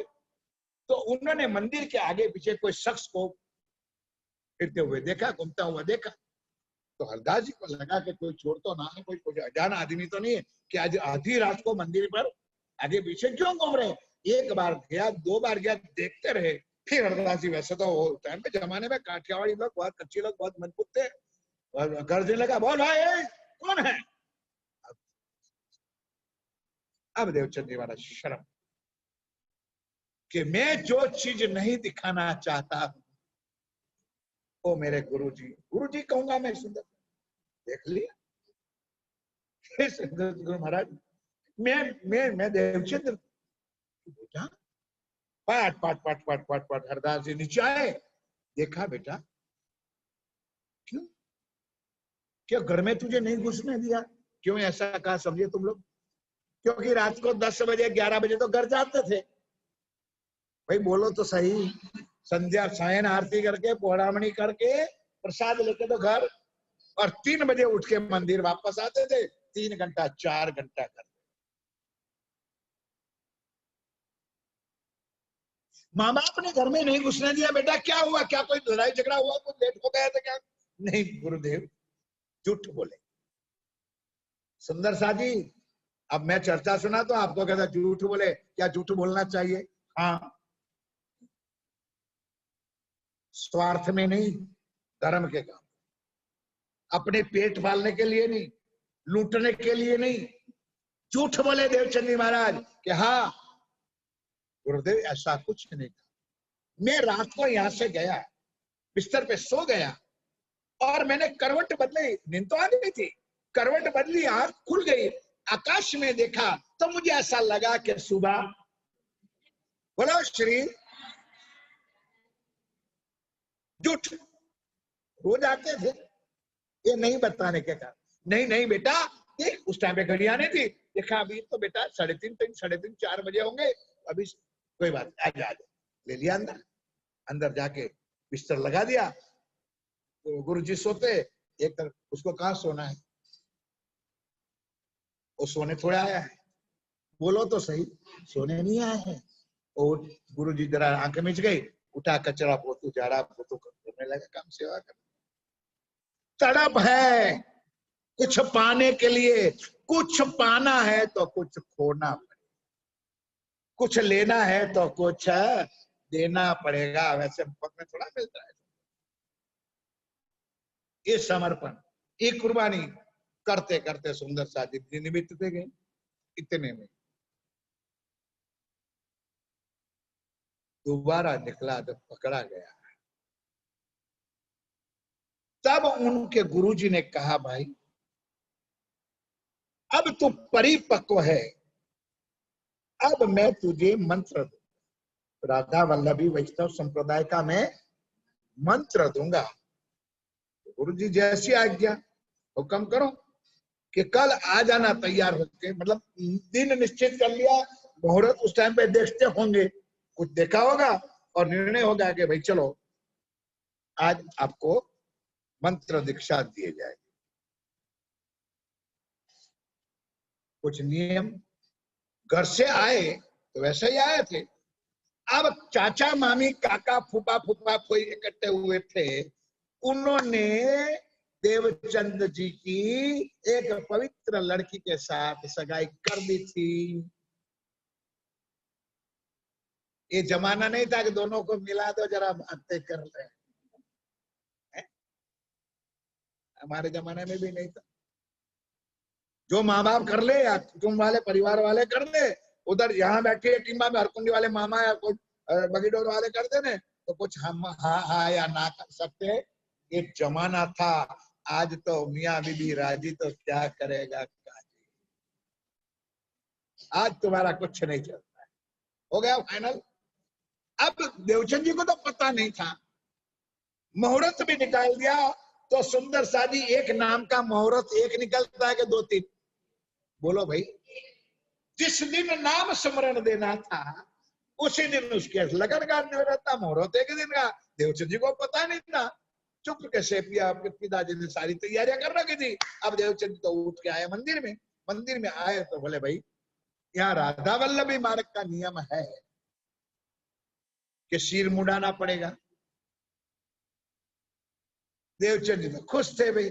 तो उन्होंने मंदिर के आगे पीछे कोई शख्स को फिरते हुए देखा, घूमता हुआ देखा। तो हरदास जी को लगा कि कोई चोर तो ना है, कोई अजाना आदमी तो नहीं है कि आज आधी रात को मंदिर पर आगे पीछे क्यों घूम रहे। एक बार गया, 2 बार गया, देखते रहे, फिर हरदास जी, वैसे तो वो टाइम पे जमाने में काठियावाड़ी लोग बहुत, कच्ची लोग बहुत मजबूत थे, और गर्जने लगा, बोल भाई कौन है। अब देवचंद जी महाराज शर्म कि मैं जो चीज नहीं दिखाना चाहता हूं वो मेरे गुरुजी कहूंगा मैं। सुंदर देख लिया सुंदर गुरु महाराज, मैं देवचंद्र बेटा, पाट पाट पाट पाट पाट पाट हरदास जी नीचे आए, देखा बेटा क्यों, क्यों घर में तुझे नहीं घुसने दिया, क्यों ऐसा कहा समझे तुम लोग, क्योंकि रात को 10 बजे 11 बजे तो घर जाते थे। भाई बोलो तो सही, संध्या सायन आरती करके पौरामणी करके प्रसाद लेके तो घर, और 3 बजे उठ के मंदिर वापस आते थे, 3 घंटा 4 घंटा कर। माँ बाप ने घर में नहीं घुसने दिया, बेटा क्या हुआ, क्या कोई लड़ाई झगड़ा हुआ, कुछ लेट हो गया था क्या, नहीं गुरुदेव झूठ बोले। सुंदर सा जी, अब मैं चर्चा सुना तो आपको कहता झूठ बोले, क्या झूठ बोलना चाहिए, हाँ स्वार्थ में नहीं, धर्म के काम, अपने पेट पालने के लिए नहीं, लूटने के लिए नहीं, झूठ बोले देवचंद जी महाराज कि हाँ गुरुदेव ऐसा कुछ नहीं था, मैं रात को यहां से गया, बिस्तर पे सो गया और मैंने करवट बदली, नींद तो आ गई थी, करवट बदली, आंख खुल गई, आकाश में देखा तो मुझे ऐसा लगा कि सुबह, बोलो श्री, झूठ रोज आते थे, ये नहीं बताने के कारण, नहीं नहीं बेटा देख उस टाइम पे घड़ियां नहीं थी, देखा अभी तो बेटा 3:30 4 बजे होंगे, अभी कोई बात आजा आजा, ले लिया अंदर, अंदर जाके बिस्तर लगा दिया, तो गुरुजी सोते, एक तरफ उसको कहाँ सोना है, वो सोने थोड़ा आया है, बोलो तो सही सोने नहीं आया है। और गुरुजी जरा आंखें मिच गई, उठा कचरा पोतू झाड़ा पोतू करने लगा, काम सेवा कर, तड़प है कुछ पाने के लिए, कुछ पाना है तो कुछ खोना पड़ेगा, कुछ लेना है तो कुछ देना पड़ेगा, वैसे मुफ्त में थोड़ा मिलता है। ये समर्पण, ये कुर्बानी करते करते सुंदर सा दिन बीतते गए, इतने में दोबारा निकला, जब पकड़ा गया तब उनके गुरुजी ने कहा भाई अब तू परिपक्व है, अब मैं तुझे मंत्र दूं, राधा वल्लभी वैष्णव संप्रदाय का मैं मंत्र दूंगा। गुरुजी जैसी आज्ञा, हुक्म करो कि कल आ जाना तैयार होके, मतलब दिन निश्चित कर लिया, मुहूर्त उस टाइम पे देखते होंगे, कुछ देखा होगा और निर्णय होगा कि भाई चलो आज आपको मंत्र दीक्षा दिए जाए। कुछ नियम, घर से आए तो वैसे ही आए थे, अब चाचा मामी काका फूफा फूफा कोई इकट्ठे हुए थे, उन्होंने देवचंद जी की एक पवित्र लड़की के साथ सगाई कर दी थी। ये जमाना नहीं था कि दोनों को मिला दो जरा बातें कर ले, हमारे जमाने में भी नहीं था, जो माँ बाप कर ले या कुटुंब वाले परिवार वाले कर दे, उधर यहाँ बैठे टीमा में हरकुंडी वाले मामा या कुछ बगीडोर वाले कर दे, तो कुछ हम हाँ या ना कर सकते, एक जमाना था। आज तो मियाँ बीबी राजी तो क्या करेगा काजी, आज तुम्हारा कुछ नहीं चलता है, हो गया फाइनल। अब देवचंद जी को तो पता नहीं था, मुहूर्त भी निकाल दिया, तो सुंदर शादी एक नाम का मुहूर्त एक निकलता है कि 2-3, बोलो भाई, जिस दिन नाम स्मरण देना था उसी दिन उसके लगन का रहता, मुहूर्त एक दिन का, देवचंद जी को पता नहीं था, चुप कैसे पिया, पिताजी ने सारी तैयारियां कर रखी थी। अब देवचंद तो उठ के आए मंदिर में आए तो बोले भाई यहाँ राधा वल्लभी मार्ग का नियम है कि सिर मुड़ाना पड़ेगा। देवचंद जी तो खुश थे भाई,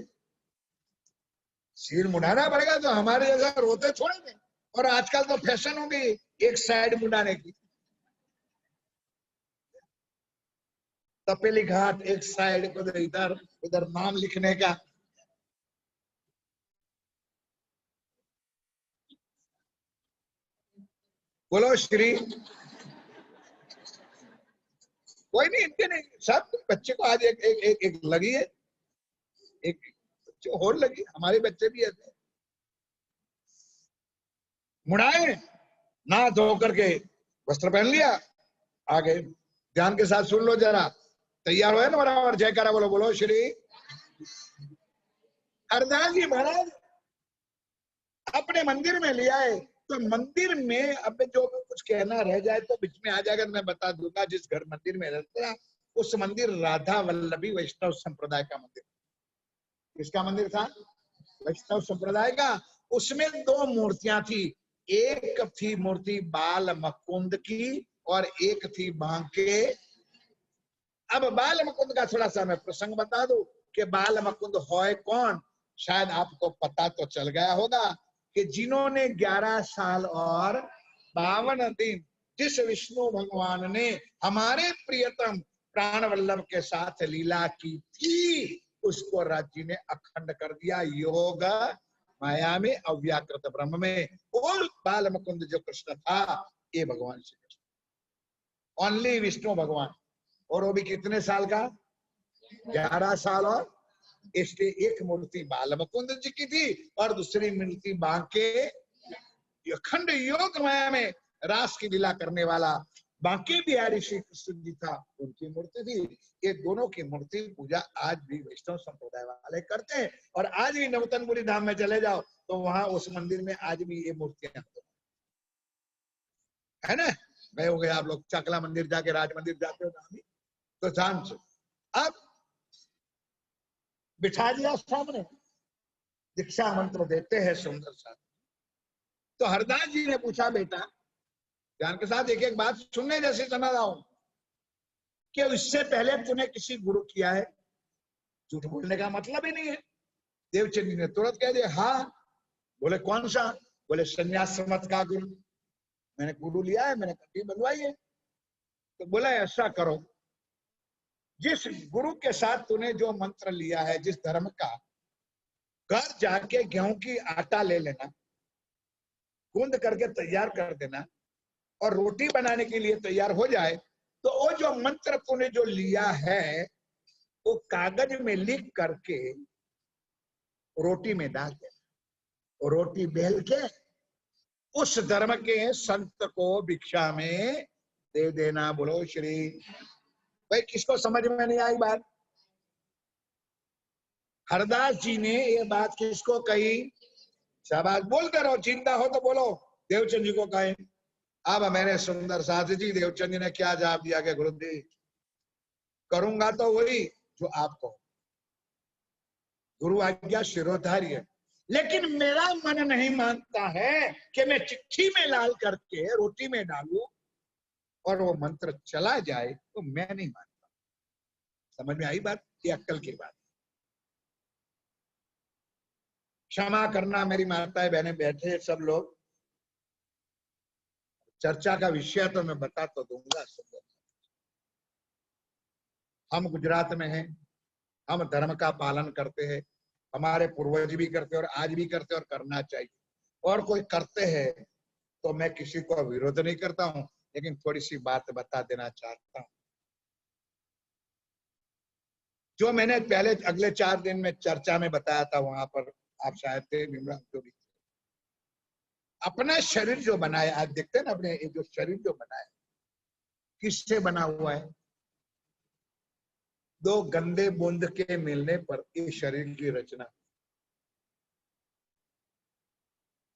सिर मुड़ाना पड़ेगा तो हमारे जैसा रोते छोड़ेंगे, और आजकल तो फैशन हो गई एक साइड मुड़ाने की, तपेली घाट एक साइड, उधर इधर उधर नाम लिखने का। बोलो श्री। कोई नहीं, इनके नहीं, सब बच्चे को आज एक एक एक, एक लगी है, एक बच्चे और लगी। हमारे बच्चे भी ऐसे मुड़ाए, ना धो करके वस्त्र पहन लिया, आगे ध्यान के साथ सुन लो जरा, तैयार हो ना बराबर, जयकारा बोलो, बोलो श्री। हरदास जी महाराज अपने मंदिर में ले आए, तो मंदिर में अब जो कुछ कहना रह जाए तो बीच में आ जाएगा, मैं बता दूंगा। जिस घर मंदिर में रहते हैं उस मंदिर राधा वल्लभी वैष्णव संप्रदाय का मंदिर। किसका मंदिर था? वैष्णव संप्रदाय का। उसमें दो मूर्तियां थी, एक थी मूर्ति बाल मुकुंद की और एक थी बांके। अब बाल मुकुंद का थोड़ा सा मैं प्रसंग बता दूं कि बाल मुकुंद है कौन। शायद आपको पता तो चल गया होगा कि जिन्होंने 11 साल और 52 दिन जिस विष्णु भगवान ने हमारे प्रियतम प्राण वल्लभ के साथ लीला की थी, उसको राज्य ने अखंड कर दिया योग माया में, अव्याकृत ब्रह्म में। और बाल मुकुंद जो कृष्ण था, ये भगवान श्री कृष्ण, ओनली विष्णु भगवान। और वो भी कितने साल का? 11 साल। और इसलिए एक मूर्ति बाल मुकुंद जी की थी और दूसरी मूर्ति बांके, अखंड योग माया में रास की लीला करने वाला बांके बिहारी श्री कृष्ण जी था, उनकी मूर्ति थी। ये दोनों की मूर्ति पूजा आज भी वैष्णव संप्रदाय वाले करते हैं। और आज भी नवतनपुरी धाम में चले जाओ तो वहां उस मंदिर में आज भी ये मूर्तियां है ना। गए हो गए आप लोग चकला मंदिर जाके, राज मंदिर जाते हो ना, तो ध्यान से अब बिठा दिया सामने, दीक्षा मंत्र देते हैं सुंदर सा। तो हरदास जी ने पूछा, बेटा ध्यान के साथ एक एक बात सुनने जैसे सुना रहा हूं, कि इससे पहले तूने किसी गुरु किया है? झूठ बोलने का मतलब ही नहीं है। देवचंद जी ने तुरंत कह दिया, हाँ। बोले कौन सा? बोले संन्यास मत का गुरु, मैंने गुरु लिया है, मैंने कटी बनवाई है। तो बोला ऐसा करो, जिस गुरु के साथ तूने जो मंत्र लिया है, जिस धर्म का, घर जाके गेहूं की आटा ले लेना, गूंद करके तैयार कर देना, और रोटी बनाने के लिए तैयार हो जाए तो वो जो मंत्र तूने जो लिया है वो कागज में लिख करके रोटी में डाल देना, और रोटी बेल के उस धर्म के संत को भिक्षा में दे देना। बोलो श्री। भाई किसको समझ में नहीं आई बात? हरदास जी ने ये बात किसको कही? शाबाश, बोलते रहो, चिंता हो तो बोलो। देवचंद जी को कहे। अब मैंने सुंदर साथ जी, देवचंद जी ने क्या जवाब दिया कि गुरुदेव करूंगा तो वही जो आप कहो, गुरु आज्ञा शिरोधार्य है, लेकिन मेरा मन नहीं मानता है कि मैं चिट्ठी में लाल करके रोटी में डालूं और वो मंत्र चला जाए, तो मैं नहीं मानता। समझ में आई बात? ये अक्कल की बात। क्षमा करना मेरी माताएं बहनें, बैठे सब लोग, चर्चा का विषय तो मैं बता तो दूंगा। हम गुजरात में हैं, हम धर्म का पालन करते हैं, हमारे पूर्वज भी करते और आज भी करते और करना चाहिए। और कोई करते हैं तो मैं किसी को विरोध नहीं करता हूं, लेकिन थोड़ी सी बात बता देना चाहता हूं। जो मैंने पहले अगले 4 दिन में चर्चा में बताया था, वहां पर आप शायद थे, जो भी अपना शरीर जो बनाया, आज देखते हैं ना अपने ये जो शरीर जो बनाया किससे बना हुआ है? 2 गंदे बूंद के मिलने पर ये शरीर की रचना।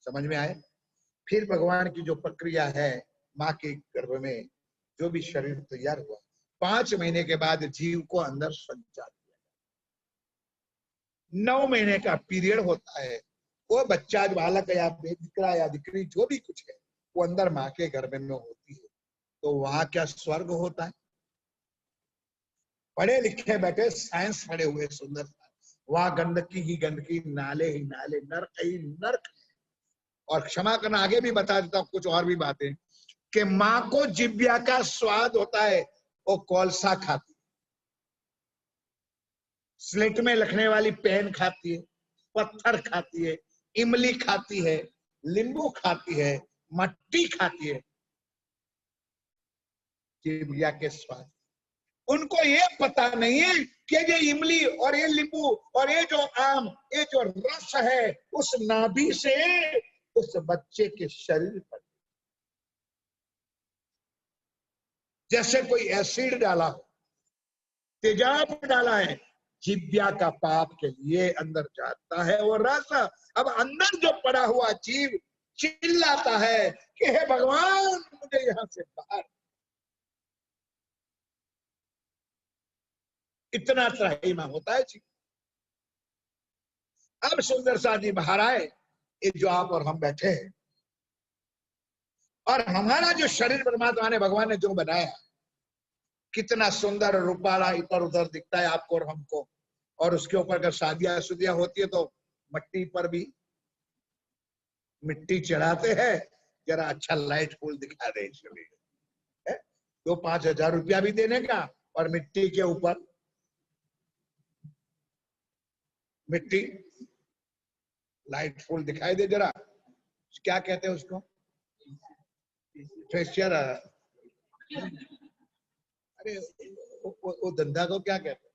समझ में आए? फिर भगवान की जो प्रक्रिया है, माँ के गर्भ में जो भी शरीर तैयार हुआ, 5 महीने के बाद जीव को अंदर संचार किया, 9 महीने का पीरियड होता है। वो बच्चा बालक या दिकरा या दिकरी जो भी कुछ है, वो अंदर माँ के गर्भ में होती है। तो वहां क्या स्वर्ग होता है? पढ़े लिखे बैठे, साइंस पढ़े हुए सुंदर, वहां गंदगी ही गंदगी, नाले ही नाले, नर्क ही नर्क। और क्षमा करना, आगे भी बता देता हूँ कुछ और भी बातें, कि माँ को जिब्या का स्वाद होता है, वो कोलसा खाती, स्लेट में लिखने वाली पेन खाती है, पत्थर खाती है, इमली खाती है, नींबू खाती है, मट्टी खाती है, जीभिया के स्वाद। उनको ये पता नहीं है कि ये इमली और ये नींबू और ये जो आम, ये जो रस है उस नाभि से उस बच्चे के शरीर पर जैसे कोई एसिड डाला हो, तेजाब डाला है, जीभिया का पाप के लिए अंदर जाता है वो रस। अब अंदर जो पड़ा हुआ जीव चिल्लाता है कि हे भगवान मुझे यहां से बाहर। इतना त्राहिमा होता है जी। अब सुंदर सा जी बाहर आए, ये जो आप और हम बैठे हैं, और हमारा जो शरीर परमात्मा ने भगवान ने जो बनाया, कितना सुंदर रूपाला इधर उधर दिखता है आपको और हमको। और उसके ऊपर अगर शादियां शुदियां होती है तो मट्टी पर भी मिट्टी चढ़ाते हैं, जरा अच्छा लाइट फूल दिखा दे इसलिए। 2-5 हजार रुपया भी देने का और मिट्टी के ऊपर मिट्टी लाइट फूल दिखाई दे जरा। क्या कहते हैं उसको? फेशियर। अरे वो धंधा को क्या कहते हैं?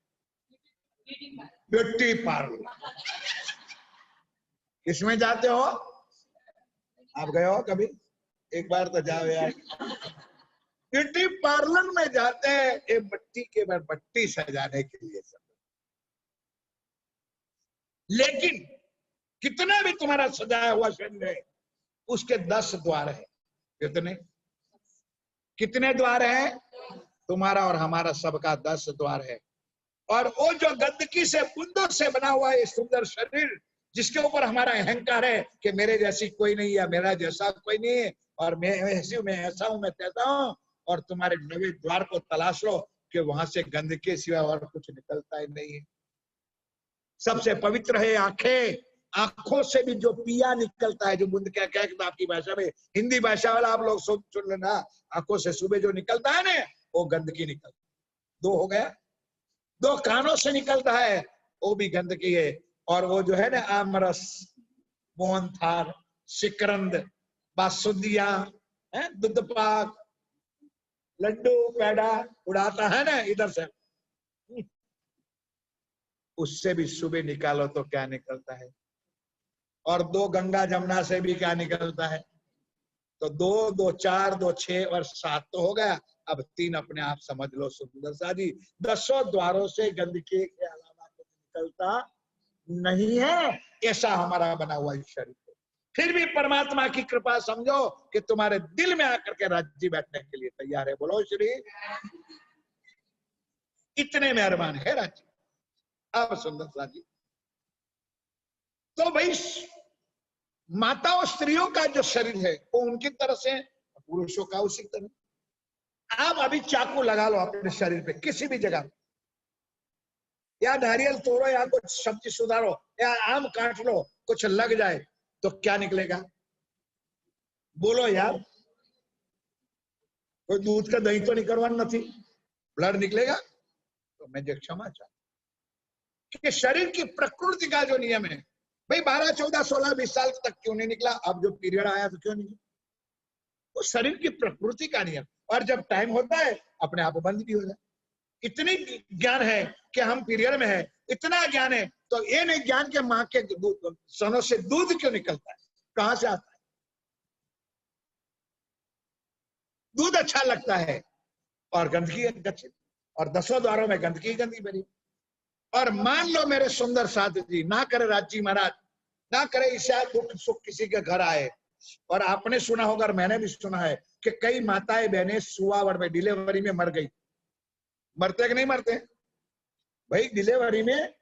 Beauty parlour. किसमें जाते हो आप? गए हो कभी? एक बार तो जाओ यार। ब्यूटी पार्लर में जाते हैं ये बट्टी के बाद बट्टी सजाने के लिए सब। लेकिन कितना भी तुम्हारा सजाया हुआ शरीर है, उसके 10 द्वार है। कितने कितने द्वार है? तुम्हारा और हमारा सबका 10 द्वार है। और वो जो गंदगी से बूंदों से बना हुआ ये सुंदर शरीर, जिसके ऊपर हमारा अहंकार है कि मेरे जैसी कोई नहीं है, मेरा जैसा कोई नहीं है, और मैं ऐसी हूं, मैं ऐसा हूं, मैं तैसा हूं। और तुम्हारे 9 द्वार को तलाश लो कि वहां से गंदगी के सिवा और कुछ निकलता ही नहीं है। सबसे पवित्र है आंखें। आंखों से भी जो पिया निकलता है, जो बूंद क्या कहता आपकी भाषा में, हिंदी भाषा वाला आप लोग सुन लेना। आंखों से सुबह जो निकलता है ना, वो गंदगी निकलता। 2 हो गया। 2 कानों से निकलता है, वो भी गंदगी है। और वो जो है ना आमरस, मोहनथाल, शिकरंद, बासुंदिया, दूध पाक, लड्डू पेड़ा उड़ाता है ना इधर से, उससे भी सुबह निकालो तो क्या निकलता है। और 2 गंगा जमुना से भी क्या निकलता है। तो 2, 2, 4, 2, 6 और 7 तो हो गया। अब 3 अपने आप समझ लो सुंदर सा जी। 10 द्वारों से गंदगी के अलावा कुछ निकलता नहीं है। ऐसा हमारा बना हुआ शरीर है। फिर भी परमात्मा की कृपा समझो कि तुम्हारे दिल में आकर के राज्य बैठने के लिए तैयार है। बोलो श्री। इतने मेहरबान है राज्य। अब सुंदर सा जी, तो भाई माता और स्त्रियों का जो शरीर है वो उनकी तरह से, पुरुषों का उसी तरह। आप अभी चाकू लगा लो अपने शरीर पे किसी भी जगह, या नारियल तोड़ो, या कुछ सब्जी सुधारो, या आम काट लो, कुछ लग जाए तो क्या निकलेगा? बोलो यार। कोई दूध का दही तो निकलवाना नहीं, ब्लड निकलेगा। तो मैं जो क्षमा चाहता कि शरीर की प्रकृति का जो नियम है भाई, 12, 14, 16, 20 साल तक क्यों नहीं निकला? अब जो पीरियड आया तो क्यों नहीं? वो शरीर की प्रकृति का नियम। और जब टाइम होता है अपने आप बंद भी हो जाए। इतनी ज्ञान है कि हम पीरियड में है, इतना ज्ञान है तो ये नहीं ज्ञान के माँ के सनों से दूध क्यों निकलता है, कहां से आता है? दूध अच्छा लगता है और गंदगी अच्छी, और 10 द्वारों में गंदगी गंदी भरी। और मान लो मेरे सुंदर साधु जी, ना करे राजी महाराज, ना करे ईशा दुख सुख किसी के घर आए। और आपने सुना होगा, और मैंने भी सुना है कि कई माताएं बहनें सुवावर में डिलीवरी में मर गई। मरते कि नहीं मरते भाई? डिलीवरी में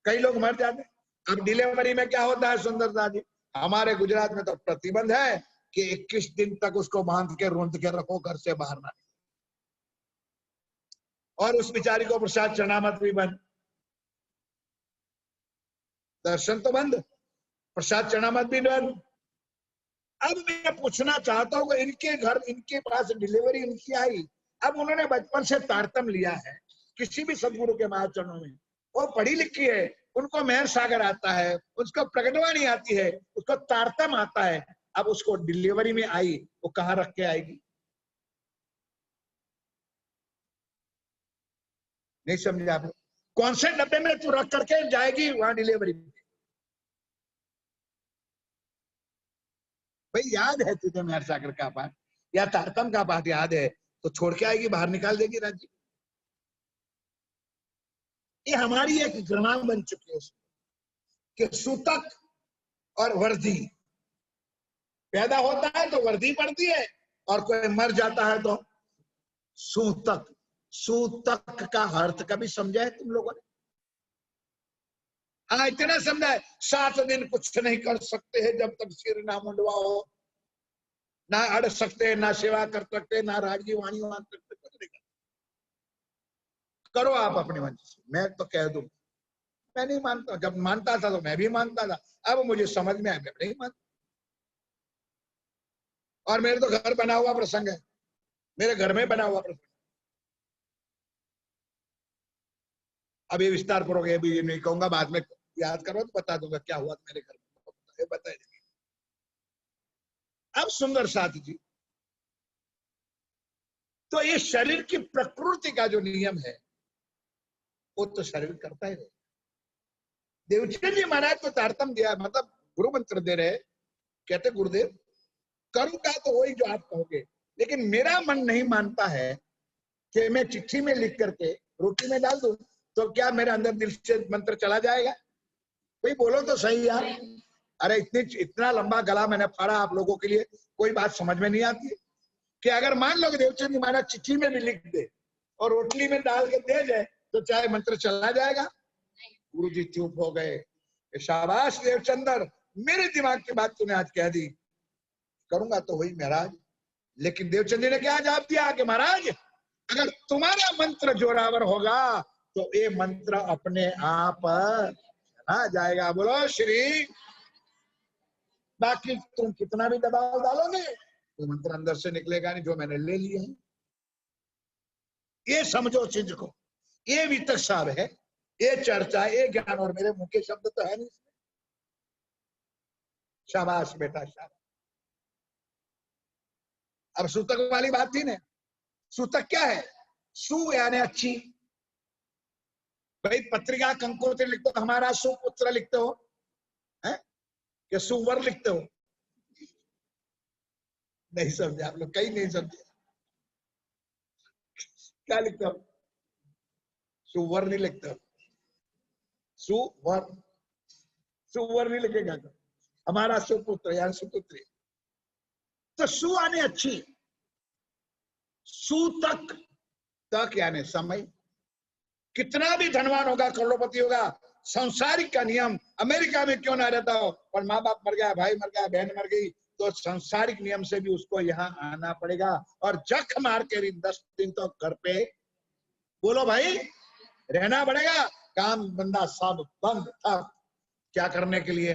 कई लोग मर जाते। अब डिलीवरी में क्या होता है सुंदरता जी, हमारे गुजरात में तो प्रतिबंध है कि 21 दिन तक उसको बांध के रूंध के रखो, घर से बाहर ना। और उस बेचारी को प्रसाद चढ़ाना भी बंद, दर्शन तो बंद, प्रसाद चढ़ाना भी बंद। अब मैं पूछना चाहता हूँ, इनके घर, इनके पास डिलीवरी इनकी आई, अब उन्होंने बचपन से तारतम लिया है किसी भी सदगुरु के महाचरणों में, वो पढ़ी लिखी है, उनको मेहर सागर आता है, उसको प्रकटवाणी आती है, उसको तारतम आता है। अब उसको डिलीवरी में आई, वो कहाँ रख के आएगी? नहीं समझे आप? कौन से डब्बे में तू रख करके जाएगी वहां डिलीवरी में? भाई याद है तुझे मेहर सागर का पाठ या तारतम का पाठ याद है तो छोड़ के आएगी, बाहर निकाल देगी राज्य। ये हमारी एक घृणा बन चुकी है कि सूतक और वर्दी, पैदा होता है तो वर्दी पड़ती है और कोई मर जाता है तो सूतक। सूतक का अर्थ कभी समझा है तुम लोगों ने? हाँ इतना समझा है, 7 दिन कुछ नहीं कर सकते हैं जब तक सिर ना मुंडवाओ, ना अड़ सकते, ना सेवा कर सकते, ना राजगी वाणी मान सकते, कुछ नहीं करो आप अपने मन से। मैं तो कह दूं, मैं नहीं मानता। जब मानता था तो मैं भी मानता था, अब मुझे समझ में आया मैं नहीं मानता। और मेरे तो घर बना हुआ प्रसंग है, मेरे घर में बना हुआ प्रसंग। अभी विस्तार पूर्वक ये भी नहीं कहूंगा, बाद में याद करो तो बता दूंगा क्या हुआ मेरे घर में, बताए। अब सुंदर साथ जी, तो ये शरीर की प्रकृति का जो नियम है वो तो शरीर करता ही रहे। देवचंद जी महाराज तो तारतम दिया, मतलब गुरु मंत्र दे रहे, कहते गुरुदेव करूंगा तो वही जो आप कहोगे, लेकिन मेरा मन नहीं मानता है कि मैं चिट्ठी में लिख करके रोटी में डाल दूं, तो क्या मेरे अंदर दिल से मंत्र चला जाएगा? कोई बोलो तो सही यार। अरे इतना लंबा गला मैंने फाड़ा आप लोगों के लिए, कोई बात समझ में नहीं आती कि अगर मान लो कि देवचंद जी महाराज चिट्ठी में भी लिख दे और रोटली में डाल के दे जाए तो चाहे मंत्र चला जाएगा? गुरु जी चुप हो गए। शाबाश देवचंदर, मेरे दिमाग की बात तूने आज कह दी, करूंगा तो वही महाराज। लेकिन देवचंद जी ने क्या जवाब दिया कि महाराज अगर तुम्हारा मंत्र जोरावर होगा तो ये मंत्र अपने आप आ जाएगा। बोलो श्री। बाकी तुम कितना भी दबाव डालोगे तो मंत्र अंदर से निकलेगा नहीं, जो मैंने ले लिया है। ये समझो चीज को, ये वितक साहब है, ये चर्चा, ये ज्ञान, और मेरे मुंह के शब्द तो है नहीं। शाबाश बेटा शाबाश। अब सूतक वाली बात थी ना, सूतक क्या है? सु यानी अच्छी। भाई पत्रिका कंकोत्री लिखते हो, हमारा सुपुत्र लिखते हो है कि सुवर लिखते हो? नहीं समझे आप लोग, कहीं नहीं समझे। क्या लिखते हो? सुवर नहीं लिखते हो, सुवर। सुवर नहीं लिखेगा तो हमारा सुपुत्र यानी सुपुत्री। तो सु यानी अच्छी, सूतक, तक यानी समय। कितना भी धनवान होगा, करोड़पति होगा, संसारिक का नियम अमेरिका में क्यों ना रहता हो, और माँ बाप मर गया, भाई मर गया, बहन मर गई, तो संसारिक नियम से भी उसको यहाँ आना पड़ेगा और जख मार के 10 दिन तो घर पे, बोलो भाई, रहना पड़ेगा। काम बंदा सब बंद था। क्या करने के लिए?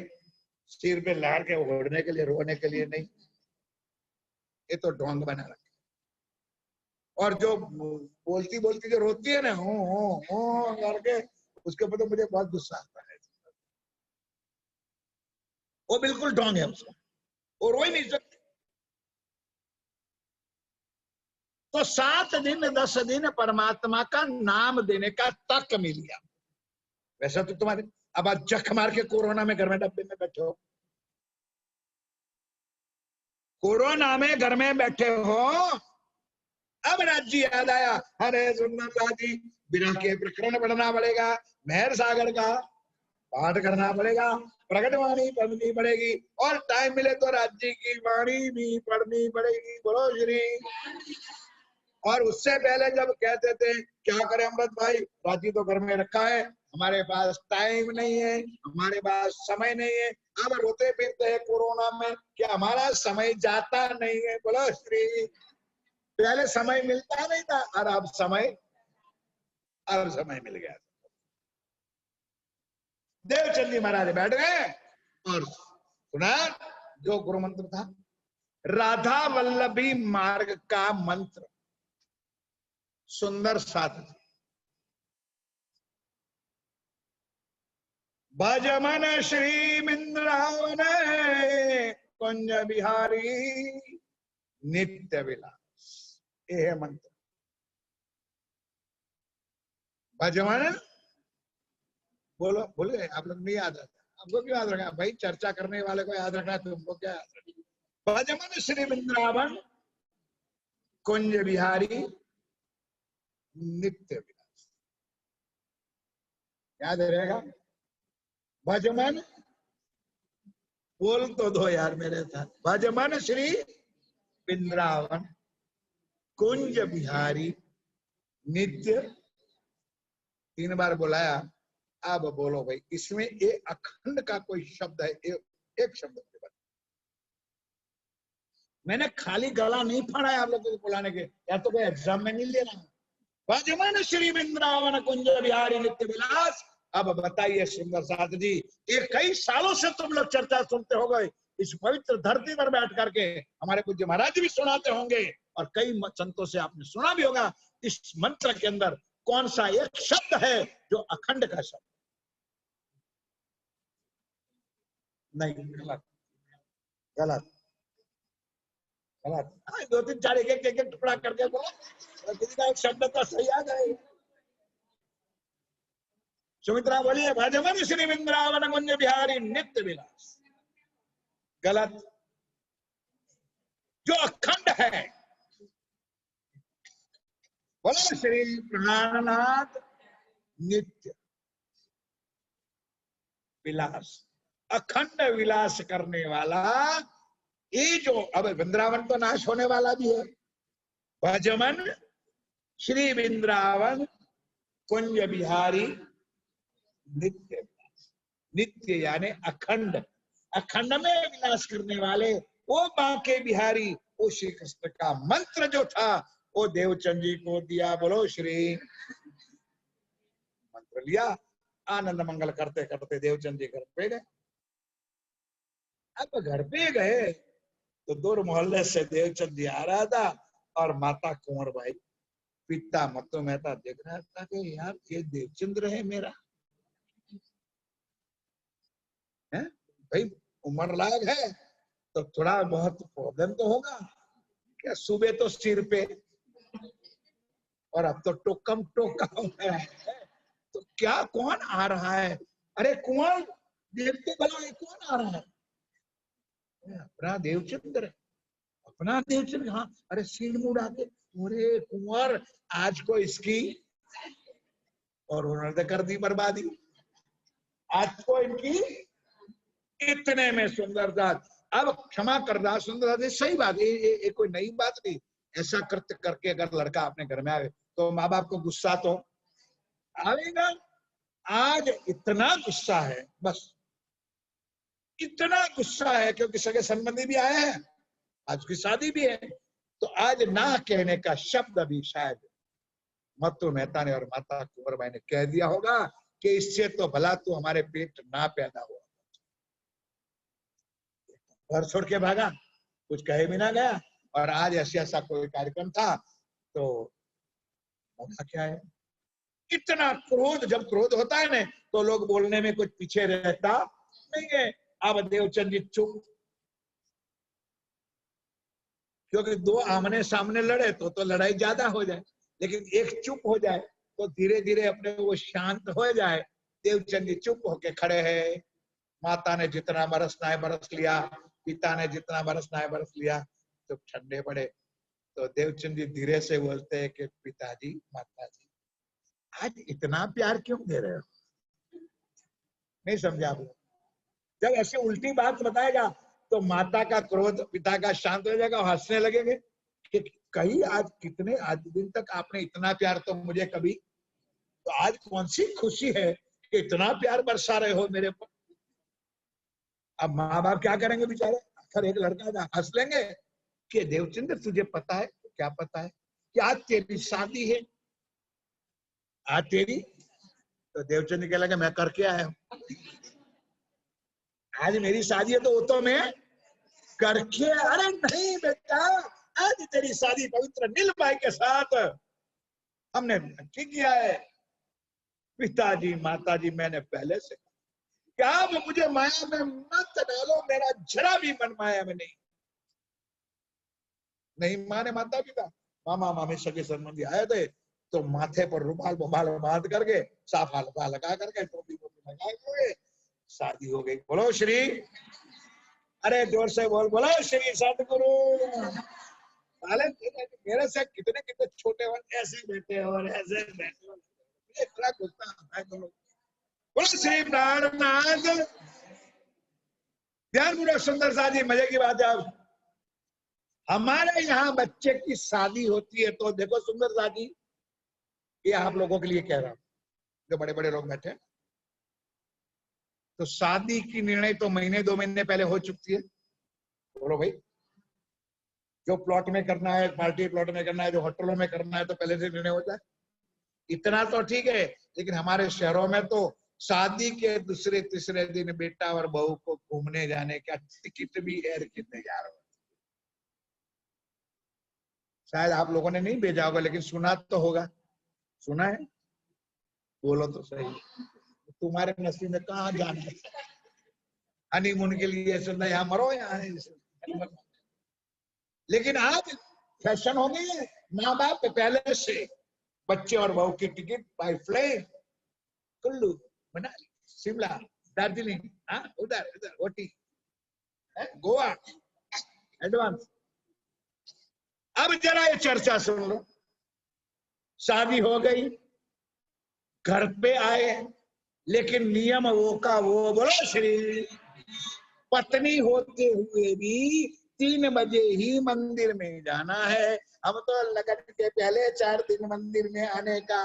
सिर पे लाड़ के ओढ़ने के लिए, रोने के लिए नहीं। ये तो ढोंग बना रखा। और जो बोलती बोलती जो रोती है ना, हो करके, उसके ऊपर तो मुझे बहुत गुस्सा आता है। वो बिल्कुल ढोंग है उसका, वो रो ही नहीं सकती। तो 7 दिन 10 दिन परमात्मा का नाम देने का तक मिल गया। वैसा तो तुम्हारे, अब आज जख मार के कोरोना में घर में डब्बे में बैठे हो, कोरोना में घर में बैठे हो। अब राज्य याद आया, अरे सुंदर जी, बिना के प्रकरण पढ़ना पड़ेगा, मेहर सागर का पाठ करना पड़ेगा, प्रकट वाणी पढ़नी पड़ेगी, और टाइम मिले तो राज्य की वाणी भी पढ़नी पड़ेगी। बोलो श्री। और उससे पहले जब कहते थे क्या करें अमृत भाई, राज्य तो घर में रखा है, हमारे पास टाइम नहीं है, हमारे पास समय नहीं है। अब रोते फिरते हैं कोरोना में कि हमारा समय जाता नहीं है। बोलो श्री। पहले समय मिलता नहीं था और अब समय मिल गया। देवचंद जी महाराज बैठ गए और सुना जो गुरु मंत्र था, राधा वल्लभी मार्ग का मंत्र, सुंदर साथ। भजमन श्री वृंदावन कुंज बिहारी नित्य विलास। ये है मंत्र। भजमन बोलो बोले, आप लोग नहीं याद रखा? आपको क्यों याद रखा भाई? चर्चा करने वाले को याद रखना, तुमको क्या याद रखना? भजमन श्री वृंदावन कुंज बिहारी नित्य विलास। याद रहेगा? भजमन बोल तो दो यार मेरे साथ। भजमन श्री वृंदावन कुंज बिहारी नित्य। 3 बार बुलाया। अब बोलो भाई, इसमें ये अखंड का कोई शब्द है? एक शब्द के बाद मैंने खाली गला नहीं फाड़ा है आप लोगों को बुलाने के, या तो कोई एग्जाम में नहीं लेना। भजमन श्री वृंदावन कुंज बिहारी नित्य विलास। अब बताइए सुंदर साथ जी, ये कई सालों से तुम लोग चर्चा सुनते हो गए, इस पवित्र धरती पर बैठ करके हमारे पूज्य महाराज भी सुनाते होंगे, और कई संतों से आपने सुना भी होगा। इस मंत्र के अंदर कौन सा एक शब्द है जो अखंड का शब्द? नहीं, गलत गलत गलत। 2 3 4 एक टुकड़ा करके बोलो, किसी का एक शब्द तो सही आ जाए। सुमित्रा बोलिए, भजमन श्री वृंदावन कुंज बिहारी नित्य विलास। गलत। जो अखंड है, बोलो श्री प्राणनाथ नित्य विलास। अखंड विलास करने वाला ये जो, अब वृंदावन तो नाश होने वाला भी है। भजमन श्री वृंदावन कुंज बिहारी नित्य। नित्य यानी अखंड, अखंड में विलास करने वाले वो बांके बिहारी, वो श्री कृष्ण का मंत्र जो था वो देवचंद जी को दिया। बोलो श्री। मंत्र लिया, आनंद मंगल करते करते देवचंद जी घर पे गए। अब घर पे गए तो दूर मोहल्ले से देवचंद जी आ रहा था, और माता कुंवर भाई, पिता मत्तो मेहता देख रहा था कि यार ये देवचंद्र है मेरा, है भाई, उम्र लायक है तो थोड़ा बहुत प्रॉब्लम तो होगा क्या? सुबह तो सिर पे, और अब तो टोकम टोका है, तो क्या कौन आ रहा है? अरे कुंवर, देखते भला ये कौन आ रहा है? अपना देवचंद्र, अपना देवचंद्र। हाँ, अरे सीन मुड़ा के, अरे कुंवर आज को इसकी, और उन्होंने कर दी बर्बादी। आज को इनकी, इतने में सुंदर दास, अब क्षमा कर रहा सुंदर दास, सही बात, ये कोई नई बात नहीं। ऐसा कृत्य करके अगर लड़का अपने घर में आए तो माँ बाप को गुस्सा तो आएगा। आज इतना गुस्सा है, बस इतना गुस्सा है, क्योंकि सगे संबंधी भी आए हैं, आज की शादी भी है, तो आज ना कहने का शब्द भी शायद मत्तो मेहता ने और माता कुंवर भाई ने कह दिया होगा कि इससे तो भला तू हमारे पेट ना पैदा हुआ। घर छोड़ के भागा, कुछ कहे भी ना गया, और आज ऐसा कोई कार्यक्रम था तो होना क्या है? इतना क्रोध, जब क्रोध होता है ना तो लोग बोलने में कुछ पीछे रहता नहीं है। अब देवचंद जी चुप, क्योंकि 2 आमने सामने लड़े तो लड़ाई ज्यादा हो जाए, लेकिन एक चुप हो जाए तो धीरे धीरे अपने वो शांत हो जाए। देवचंद जी चुप होके खड़े हैं। माता ने जितना बरसना है बरस लिया, पिता ने जितना बरसना है बरस लिया, तो ठंडे पड़े। तो देवचंद जी धीरे से बोलते हैं कि पिताजी, माताजी, आज इतना प्यार क्यों दे रहे हो? नहीं समझा आप? जब ऐसे उल्टी बात बताएगा तो माता का क्रोध पिता का शांत हो जाएगा, हंसने लगेंगे कि कहीं आज कितने, आज दिन तक आपने इतना प्यार तो मुझे कभी, तो आज कौन सी खुशी है कि इतना प्यार बरसा रहे हो मेरे पर? अब माँ बाप क्या करेंगे बेचारे? आखिर एक लड़का था, हंस लेंगे कि देवचंद्र तुझे पता है, क्या पता है कि आज तेरी शादी है, आज तेरी। तो देवचंद्र कह लगे मैं करके आया हूं, आज मेरी शादी है तो वो तो मैं करके। अरे नहीं बेटा, आज तेरी शादी पवित्र नीलबाई के साथ हमने नक्की किया है। पिताजी, माताजी, मैंने पहले से, क्या आप मुझे माया में मत डालो, मेरा जरा भी मन माया में नहीं माने माता पिता, मामा मामी सगे संबंधी आए थे तो माथे पर रुमाल बुमाल बांध करके, साफा लगा करके, टोपी लगा करके शादी हो गई। बोलो श्री, अरे जोर से बोलो श्री सतगुरु। मेरे से कितने कितने छोटे और ऐसे बैठे और ऐसे बैठे, इतना गुस्सा आता है। बोलो श्री प्राणनाथ। ध्यान सुंदर सा जी, मजे की बात है। आप हमारे यहाँ बच्चे की शादी होती है तो देखो सुंदर सा जी, ये आप लोगों के लिए कह रहा हूं जो बड़े बड़े लोग बैठे, तो शादी की निर्णय तो महीने 2 महीने पहले हो चुकी है। बोलो भाई, जो प्लॉट में करना है, पार्टी प्लॉट में करना है, जो होटलों में करना है, तो पहले से निर्णय हो जाए। इतना तो ठीक है, लेकिन हमारे शहरों में तो शादी के दूसरे तीसरे दिन बेटा और बहू को घूमने जाने का टिकट भी एयर के तैयार हो। शायद आप लोगों ने नहीं भेजा होगा, लेकिन सुना तो होगा। सुना है? बोलो तो सही। तुम्हारे नसीब में कहाँ जाना है हनीमून के लिए? सुनना यहाँ मरो यहाँ। लेकिन आज फैशन हो गई है, माँ बाप पहले से बच्चे और बहू की ticket by flight Kullu, Manali, Shimla, Darjeeling, उधर उधर ओटी, गोवा, एडवांस। अब जरा ये चर्चा सुन लो। शादी हो गई, घर पे आए, लेकिन नियम वो का वो। बोलो श्री, पत्नी होते हुए भी 3 बजे ही मंदिर में जाना है। हम तो लगन के पहले 4 दिन मंदिर में आने का,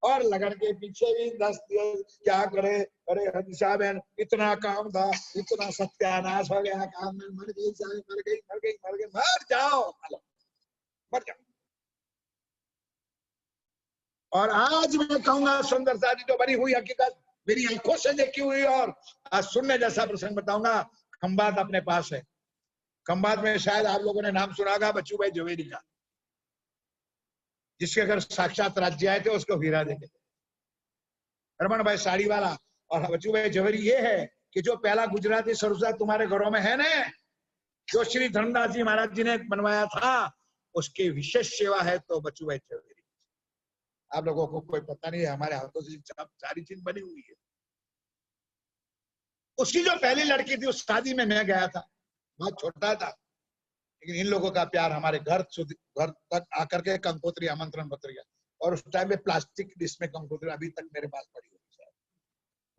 और लगन के पीछे भी 10 दिन क्या करे। अरे हंसा बहन, इतना काम था, इतना सत्यानाश हो गया काम में, मर गई मर गई मर गई मर गई। मर जाओ, मर जाओ। और आज मैं कहूंगा सुंदर सा जी, जो बनी हुई हकीकत मेरी आंखों से देखी हुई और आज सुनने जैसा प्रसंग बताऊंगा। खंबात अपने पास है। खंबात में शायद आप लोगों ने नाम सुना होगा बच्चू भाई झवेरी का, जिसके अगर साक्षात राज्य आए थे उसको हीरा देते थे, रमन भाई साड़ी वाला। और बच्चू भाई झवेरी ये है कि जो पहला गुजराती सरोसा तुम्हारे घरों में है ना, जो श्री धर्मदास जी महाराज जी ने बनवाया था, उसकी विशेष सेवा है तो बच्चू भाई झवेरी। आप लोगों को कोई पता नहीं है, हमारे हाथों से सारी चीज बनी हुई है। उसकी जो पहली लड़की थी उस शादी में मैं गया था, बहुत छोटा था, लेकिन इन लोगों का प्यार हमारे घर तक आकर के कंकोत्री आमंत्रण पत्र गया। और उस टाइम में प्लास्टिक डिश में कंकोत्री अभी तक मेरे पास पड़ी हुई है,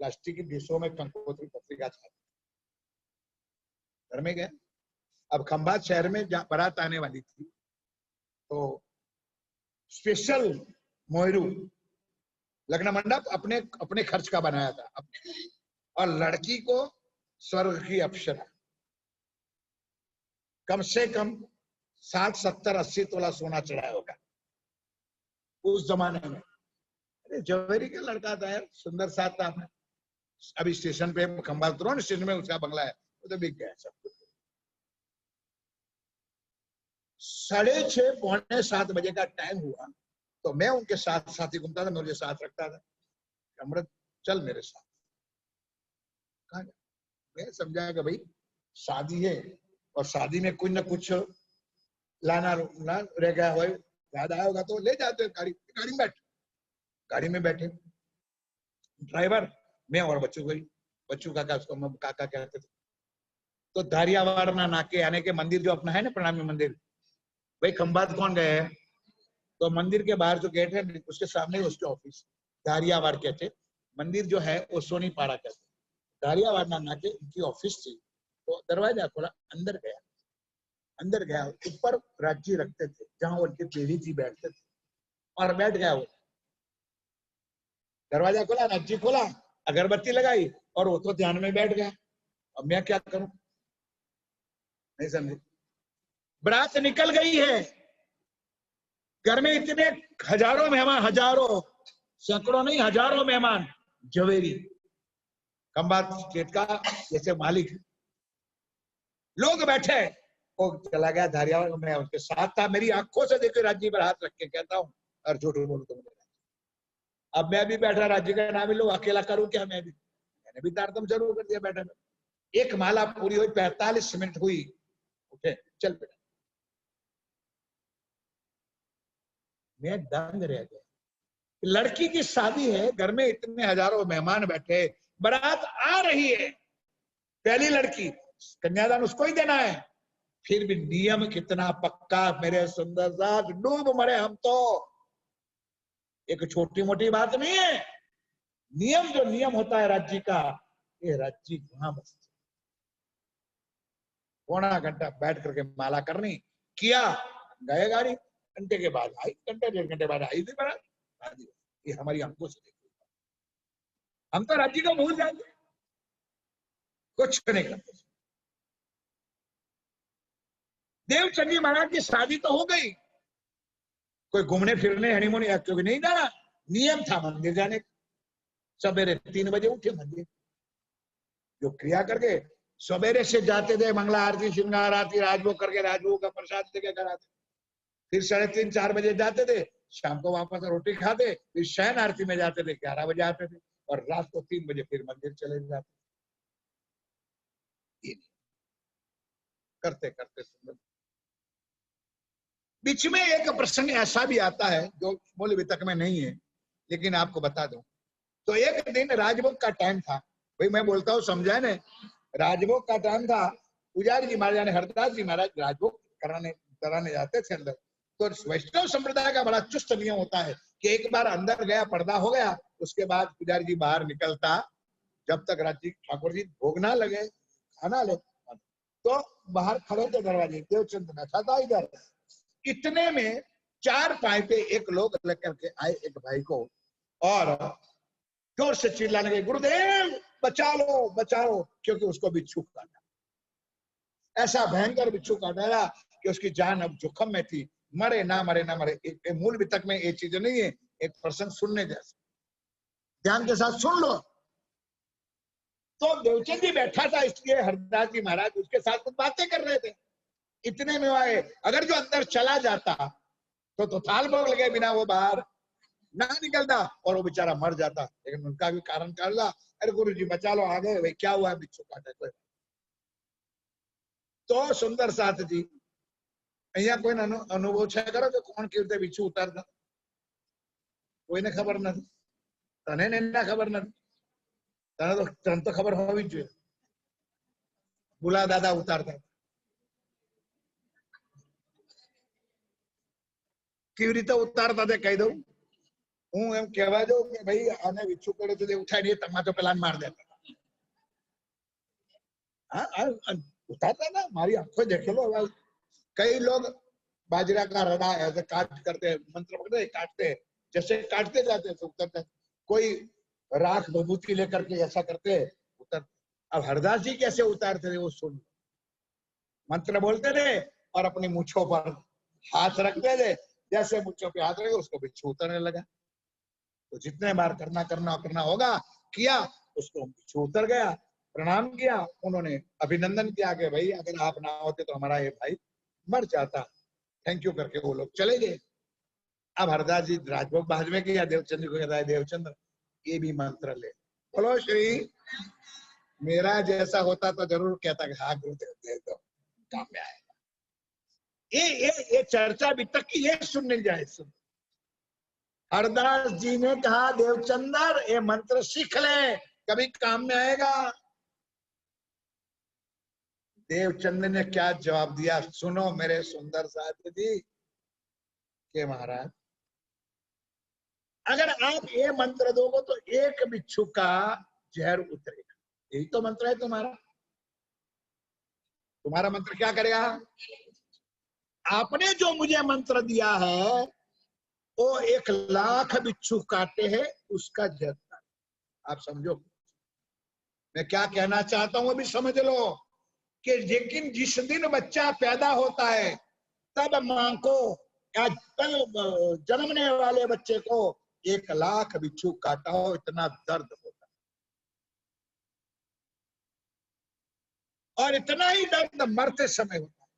प्लास्टिक की डिशों में कंकोत्री पत्रिका था। घर में गए, अब खंभात शहर में बारात आने वाली थी, तो स्पेशल मोहरू लग्न मंडप अपने खर्च का बनाया था अपने, और लड़की को स्वर्ग की अप्सरा कम से कम 60, 70, 80 तोला सोना चढ़ाया होगा उस जमाने में। अरे झवेरी का लड़का था यार, सुंदर साथ था। आपने अभी स्टेशन पे खंबात उतरो, स्टेशन में उसका बंगला है, वो तो बिक गया सब कुछ। 6:30 पौने 7 बजे का टाइम हुआ तो मैं उनके साथ साथी घूमता था, मुझे साथ रखता था, अमृत चल मेरे साथ। कहा मैं समझा कि भाई शादी है और शादी में कुछ न कुछ लाना रह गया हो, याद आया होगा तो ले जाते। गाड़ी में बैठे ड्राइवर, मैं और बच्चू काका, उसको हम काका कहते थे। तो धारियावाड़ नाके यानी के मंदिर जो अपना है ना, प्रणामी मंदिर, भाई खंबात कौन गए हैं, तो मंदिर के बाहर जो गेट है उसके सामने उसके ऑफिस, धारियावाड़ कहते। मंदिर जो है वो सोनी पाड़ा कहते, धारियावाड़ नाके उनकी ऑफिस थी। तो दरवाजा खोला, अंदर गया, ऊपर राज्य रखते थे जहां उनके देवी जी बैठते थे, और बैठ गया वो। दरवाजा खोला, राज्य खोला, अगरबत्ती लगाई, और वो तो ध्यान में बैठ गया। अब मैं क्या करूं, नहीं समझे। बारात निकल गई है, घर में इतने हजारों मेहमान, हजारों, सैकड़ों नहीं हजारों मेहमान। झवेरी खंबात स्टेट का जैसे मालिक, लोग बैठे, वो चला गया धारियावाड़ में, उसके साथ था। मेरी आंखों से देखे राज्य पर हाथ रख के कहता हूँ, और झूठ बोलूं तो मुझे अब मैं भी बैठा राज्य का नाम लो, अकेला करूं क्या? मैंने भी तारतम शुरू कर दिया बैठा। एक माला पूरी हुई, 45 मिनट हुई, उठे चल बेटा। मैं दंग रह गया। लड़की की शादी है, घर में इतने हजारों मेहमान बैठे, बारात आ रही है, पहली लड़की, कन्यादान उसको ही देना है। फिर भी नियम कितना पक्का मेरे सुंदर साथ, डूब मरे हम तो। एक छोटी मोटी बात नहीं है। नियम जो नियम होता है राज्य का, ये राज्य वहां बस पौना घंटा बैठ करके माला करनी किया, गए गाड़ी, घंटे के बाद आई, घंटे 1.5 घंटे बाद आई थी बारात। ये हमारी आंखों से देखी, हम तो राज्य को भूल जाएंगे, कुछ नहीं करते। देवचंदी महाराज की शादी तो हो गई, कोई घूमने फिरने हनीमून क्योंकि नहीं जाना, नियम था मंदिर जाने का। सवेरे 3 बजे उठे मंदिर, जो क्रिया करके सवेरे से जाते थे, मंगला आरती, श्रृंगार आरती, राजभोग करके राजभोग का प्रसाद लेके घर आते, फिर 3:30-4 बजे जाते थे, शाम को वापस रोटी खाते, फिर शयन आरती में जाते थे, 11 बजे आते थे, और रात को 3 बजे फिर मंदिर चले जाते। करते करते सुंदर। बीच में एक प्रसंग ऐसा भी आता है जो मूल वितक में नहीं है, लेकिन आपको बता दूं। तो एक दिन राजभोग का टाइम था, भाई मैं बोलता हूँ समझाए ना, राजभोग का टाइम था। पुजारी जी महाराज यानी हरदास जी महाराज राजभोग कराने जाते थे अंदर। तो वैष्णव संप्रदाय का बड़ा चुस्त नियम होता है कि एक बार अंदर गया, पर्दा हो गया, उसके बाद पुजारी जी बाहर निकलता, जब तक राज्य ठाकुर जी भोग ना लगे, खाना ले। तो बाहर खड़े थे दरवाजे, देवचंद बैठा था इधर। इतने में 4 पाई पे एक लोग लेकर के आए एक भाई को, और जोर से चिल्लाने लगे, गुरुदेव बचा लो बचाओ, क्योंकि उसको बिच्छू काटा। ऐसा भयंकर बिच्छू काटा कि उसकी जान अब जोखम में थी, मरे ना मरे ना मरे। एक मूल वितक में ये चीज नहीं है, एक प्रसंग सुनने जैसा, ध्यान के साथ सुन लो। तो देवचंद जी बैठा था, इसलिए हरदास जी महाराज उसके साथ कुछ बातें कर रहे थे। इतने में आए, अगर जो अंदर चला जाता तो थाल भोग लगे बिना वो बाहर ना निकलता, और वो बेचारा मर जाता। लेकिन उनका भी कारण कर ला, अरे गुरु जी बचा लो, आ गए भाई, क्या हुआ बिच्छू काटा कोई। तो सुंदर साथ जी અહીંયા કોઈને અનુભવ છે કરો કે કોણ કેવી રીતે બીછું ઉતારતા? કોઈને ખબર નથી, તને ને ના ખબર નથી, તને તો ખબર હોવી જ જોઈએ. ભૂલા દાદા ઉતારતા કેવી રીતે ઉતારતા તે કહી દઉં. હું એમ કહેવા દઉં કે ભાઈ આને બીછું પડે તો ઉઠાડીએ, તમારે પેલા માર દેતા. हाँ उठाता ना, हमारी आंखों देखे लो। कई लोग बाजरा का रड़ा ऐसे काट करते, मंत्र पकड़ते काटते, जैसे काटते जाते तो उतरते। कोई राख भभूति लेकर के ऐसा करते उतर। अब हरदास जी कैसे उतारते थे वो सुन, मंत्र बोलते थे और अपनी मूछों पर हाथ रखते थे, जैसे मूछों पे हाथ रखे उसको बिच्छू उतरने लगा। तो जितने बार करना होगा किया, उसको बिच्छू उतर गया। प्रणाम किया, उन्होंने अभिनंदन किया कि भाई अगर आप ना होते तो हमारा ये भाई मर जाता, थैंक यू करके वो लोग चले गए। अब हरदास जी राजभोग बाद में किया, देवचंद्र को कहता है, देवचंद्र ये भी मंत्र ले। बोलो श्री, मेरा जैसा होता तो जरूर कहता कि हाँ गुरुदेव दे दो, काम में आएगा। ये चर्चा अभी तक की, ये सुनने जाए। सुन, हरदास जी ने कहा देवचंद्र ये मंत्र सीख ले, कभी काम में आएगा। देवचंद ने क्या जवाब दिया सुनो मेरे सुंदर साथी जी के महाराज, अगर आप ये मंत्र दोगे तो एक बिच्छू का जहर उतरेगा। यही तो मंत्र है तुम्हारा। तुम्हारा मंत्र क्या करेगा? आपने जो मुझे मंत्र दिया है वो 1,00,000 बिच्छू काटे हैं उसका जहर। आप समझो मैं क्या कहना चाहता हूं, अभी समझ लो कि लेकिन जिस दिन बच्चा पैदा होता है तब मां को या जन्मने वाले बच्चे को 1,00,000 बिच्छू काटा हो, इतना दर्द होता है। और इतना ही दर्द मरते समय होता है।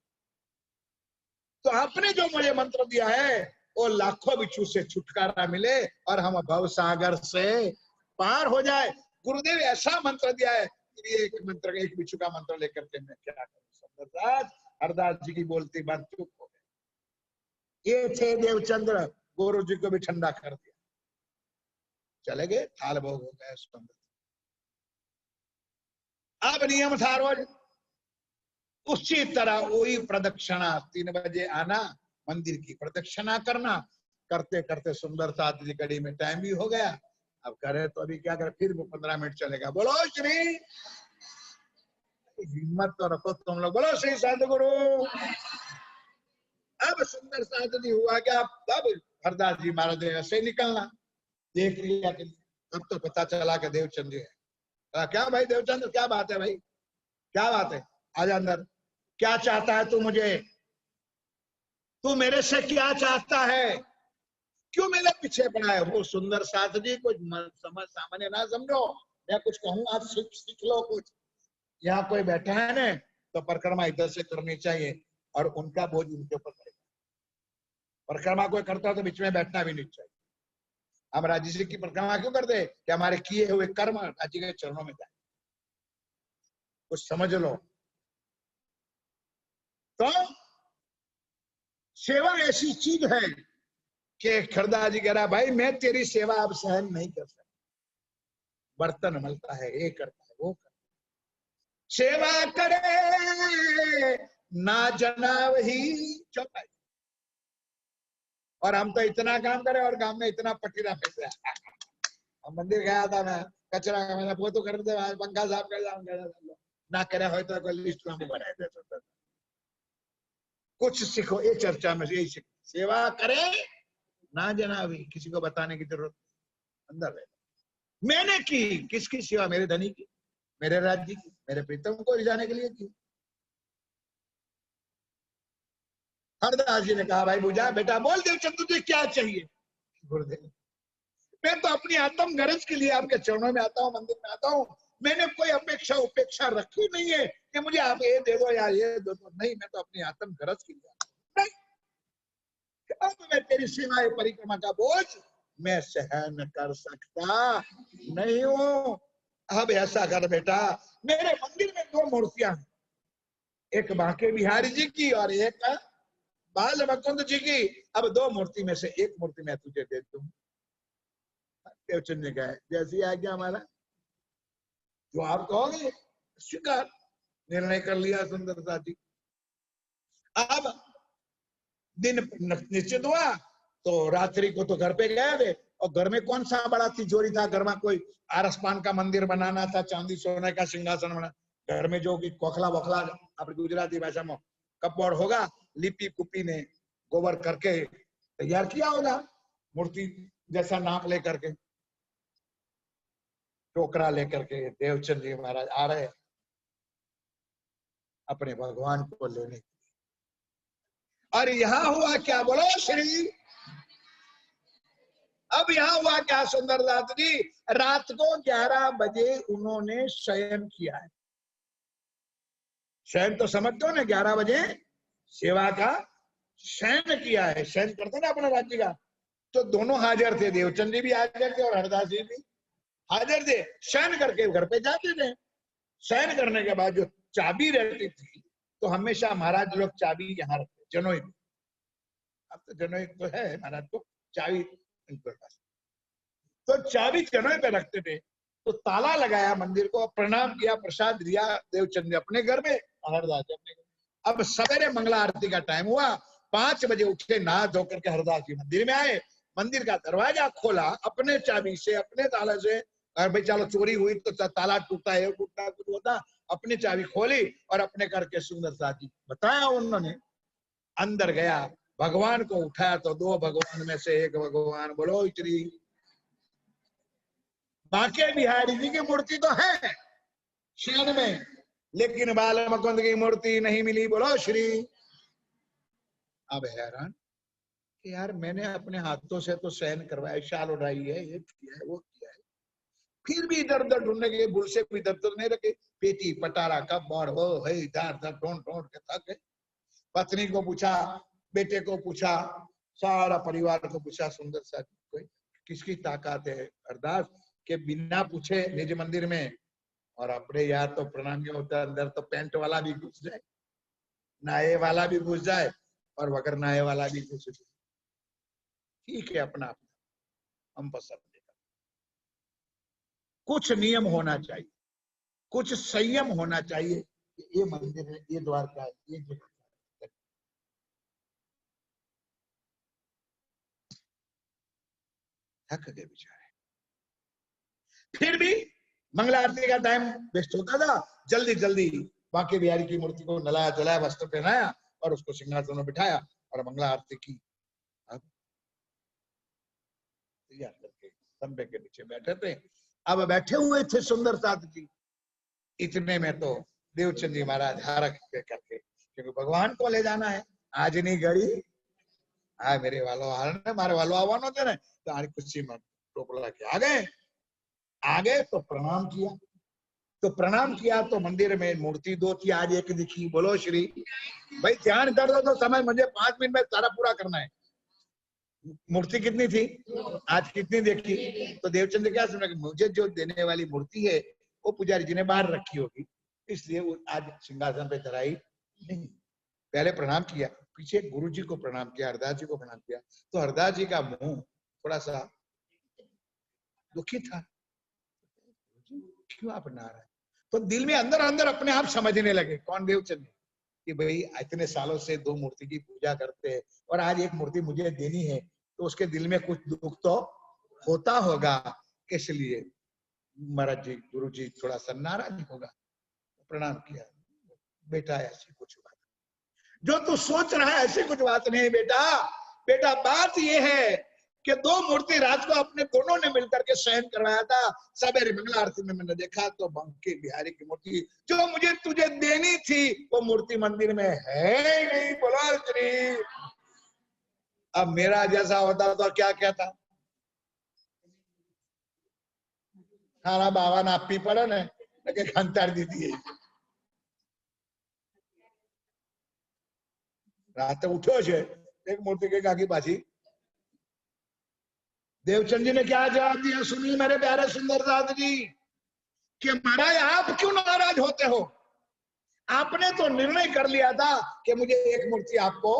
तो आपने जो मुझे मंत्र दिया है वो लाखों बिच्छू से छुटकारा मिले और हम भव सागर से पार हो जाए। गुरुदेव ऐसा मंत्र दिया है, एक मंत्र, एक बिच्छू का मंत्र लेकर के मैं क्या करूं। सुंदरदास हरदास जी की बोलती बात चुप हो गए। ये थे देवचंद्र, गुरु जी को भी ठंडा कर दिया, चले गए, थाल भोग हो गया। सुंदर अब नियम था रोज उसी तरह वही प्रदक्षिणा, 3 बजे आना, मंदिर की प्रदक्षिणा करना। करते करते सुंदर साथ जी कड़ी में टाइम भी हो गया। अब करे तो अभी क्या करे, फिर 15 मिनट चलेगा। बोलो श्री, हिम्मत तो रखो तुम लोग, बोलो श्री सदगुरु। अब सुंदर साथ जी हुआ क्या, तब हरदास जी महाराज ऐसे निकलना देख लिया कि अब तो पता चला कि देवचंद्र है। क्या भाई देवचंद्र, क्या बात है भाई, क्या बात है, आजा अंदर। क्या चाहता है तू मुझे, तू मेरे से क्या चाहता है, क्यों मेरे पीछे पड़ा है। वो सुंदर साथ जी कुछ समझ सामान्य ना समझो, मैं कुछ कहूँ आप सीख लो कुछ। यहाँ कोई बैठा है ना, तो परिक्रमा इधर से करनी चाहिए और उनका बोझ उनके ऊपर पड़ेगा। परिक्रमा कोई करता है तो बीच में बैठना भी नहीं चाहिए। हम राजी जी की परिक्रमा क्यों करते, कि हमारे किए हुए कर्म राजी के चरणों में जाए, कुछ समझ लो। तो सेवा ऐसी चीज है कि खरदास जी कह रहा भाई मैं तेरी सेवा अब सहन नहीं कर सकता। बर्तन मलता है, ये करता है, वो करता है, सेवा करे ना जना वही चौपाई। और हम तो इतना काम करे और काम में इतना पटीरा पैसा। हम मंदिर गया था मैं, कचरा मैंने वो तो कर दे, पंखा साफ कर जाऊंगा ना करे हो तो कोई लिस्ट में बनाए दे। कुछ सीखो, ये चर्चा में यही सीखो, सेवा करे ना जना भी, किसी को बताने की जरूरत अंदर है। मैंने की, किसकी सेवा, मेरे धनी की, मेरे राज्य की, मेरे प्रीतम को रिझाने के लिए की। हरदास जी ने कहा भाई बुझा बेटा, बोल देवचंद तुझे क्या चाहिए। गुरुदेव मैं तो अपनी आत्म गरज के लिए आपके चरणों में आता हूँ, मंदिर में आता हूँ। मैंने कोई अपेक्षा उपेक्षा रखी नहीं है कि मुझे आप ये दे दो या ये दे दो, नहीं, मैं तो अपनी आत्म गरज के लिए आता हूँ। अब मैं तेरी सेवा परिक्रमा का बोझ मैं सहन कर सकता नहीं हूँ। अब ऐसा कर बेटा, मेरे मंदिर में 2 मूर्तियां हैं, एक बांके बिहारी जी की और एक बाल मुकुंद जी की। अब 2 मूर्ति में से एक मूर्ति मैं तुझे दे दूं। देवचंद ने कहा जैसी आज्ञा हमारा, जो आप कहोगे स्वीकार। निर्णय कर लिया सुंदर साथी। अब दिन निश्चित हुआ तो रात्रि को तो घर पे गए थे, और घर में कौन सा बड़ा तिजोरी था, घर में कोई आरसपान का मंदिर बनाना था, चांदी सोने का सिंहासन बना, घर में जो कि कोखला वोखला अपनी गुजराती भाषा में कपबोर्ड होगा, लिपि कुपी ने गोबर करके तैयार किया होगा, मूर्ति जैसा नाप लेकर के, टोकरा लेकर के देवचंद जी महाराज आ रहे अपने भगवान को लेने। और यहाँ हुआ क्या, बोलो श्री। अब यहाँ हुआ क्या सुंदरदास जी, रात को 11 बजे उन्होंने शयन किया है। शयन तो समझते हो ना, 11 बजे सेवा का शयन किया है। शयन करते ना अपने राज्य का। तो दोनों हाजिर थे, देवचंद जी भी हाजिर थे और हरदास जी भी हाजिर थे। शयन करके घर पे जाते थे। शयन करने के बाद जो चाबी रहती थी, तो हमेशा महाराज लोग चाबी यहाँ रखते, जनोई में। अब तो जनोई तो है महाराज को, चाबी इनके पास, तो चाबी जनोई पे रखते थे। तो ताला लगाया मंदिर को, प्रणाम किया, प्रसाद दिया देवचंद अपने घर में, हरदास जी अपने घर। अब सवेरे मंगला आरती का टाइम हुआ, 5 बजे उठे, नहा धोकर के हरदास जी मंदिर में आए। मंदिर का दरवाजा खोला अपने चाबी से, अपने ताले से। और भाई चलो चोरी हुई तो ताला टूटा है, टूटा कुछ होता, अपनी चाबी खोली और अपने करके सुंदर साथ जी बताया उन्होंने। अंदर गया, भगवान को उठाया तो 2 भगवान में से एक भगवान, बोलो श्री। बांके बिहारी जी की मूर्ति तो है शयन में, लेकिन बाल मुकुंद की मूर्ति नहीं मिली, बोलो श्री। अब हैरान कि यार मैंने अपने हाथों से तो शयन करवाया, शाल उड़ाई है, ये किया है, वो किया है, फिर भी इधर उधर ढूंढने के लिए बुल से भी इधर उधर नहीं रखे, पेटी पटारा कब बड़ हो है, इधर उधर ढूंढ ढूंढ के थक गए। पत्नी को पूछा, बेटे को पूछा, सारा परिवार को पूछा सुंदर सा कोई किसकी ताकत है हरदास के बिना पूछे निज मंदिर में, और अपने यार तो प्रणामी होता है, अंदर तो पैंट वाला भी घुस जाए, नाये वाला भी घुस जाए और वगर नाये वाला भी घुस जाए। ठीक है, अपना अपना हम पसंद नहीं करते। कुछ नियम होना चाहिए, कुछ संयम होना चाहिए। ये मंदिर है, ये द्वारका है, ये जगह थक गए बेचारे। फिर भी मंगला आरती का टाइम वेस्ट होता था, जल्दी जल्दी बांके बिहारी की मूर्ति को नलाया जलाया, वस्त्र पहनाया और उसको सिंहासन में बिठाया और मंगला आरती की। अब तैयार करके खंबे के नीचे बैठे थे। अब बैठे हुए थे सुंदर साथ जी। इतने में तो देवचंद जी महाराज हारक करके, क्योंकि भगवान को ले जाना है आज नहीं गड़ी, हाँ मेरे वालों हारने मारे वालों आवानो थे ना, तो आज खुशी में टोपला के आ गए तो प्रणाम किया। तो मंदिर में मूर्ति दो थी, आज एक दिखी। बोलो श्री भाई, ध्यान कर दो तो समय, मुझे 5 मिनट में सारा पूरा करना है। मूर्ति कितनी थी आज, कितनी देखी? तो देवचंद क्या समझा कि मुझे जो देने वाली मूर्ति है वो पुजारी जी ने बाहर रखी होगी, इसलिए वो आज सिंहासन पे चढ़ाई नहीं। पहले प्रणाम किया, पीछे गुरु जी को प्रणाम किया, हरदास जी को प्रणाम किया। तो हरदास जी का मुंह थोड़ा सा दुखी था, क्यों आप नाराज है? तो दिल में अंदर अंदर अपने आप समझने लगे, कौन? देवचंद, कि भाई इतने सालों से 2 मूर्ति की पूजा करते हैं और आज एक मूर्ति मुझे देनी है, तो उसके दिल में कुछ दुख तो होता होगा, इसलिए महाराज जी गुरु जी थोड़ा सा नाराज होगा। प्रणाम किया, बेटा ऐसी कुछ बात, जो तू सोच रहा है ऐसी कुछ बात नहीं बेटा। बेटा बात ये है कि 2 मूर्ति रात को अपने दोनों ने मिलकर के शयन करवाया था। सवेरे मंगला आरती में मैंने देखा तो बांके बिहारी की मूर्ति जो मुझे तुझे देनी थी वो मूर्ति मंदिर में है नहीं। बोलो श्री। अब मेरा जैसा होता तो क्या कहता, खाना बाबा ना पी पड़े ने घंटार दी थी। रात उठो छे एक मूर्ति के काकी पाछी। देवचंद जी ने क्या जवाब दिया सुनिए मेरे प्यारे सुंदर साथ जी, कि महाराज आप क्यों नाराज होते हो? आपने तो निर्णय कर लिया था कि मुझे एक मूर्ति आपको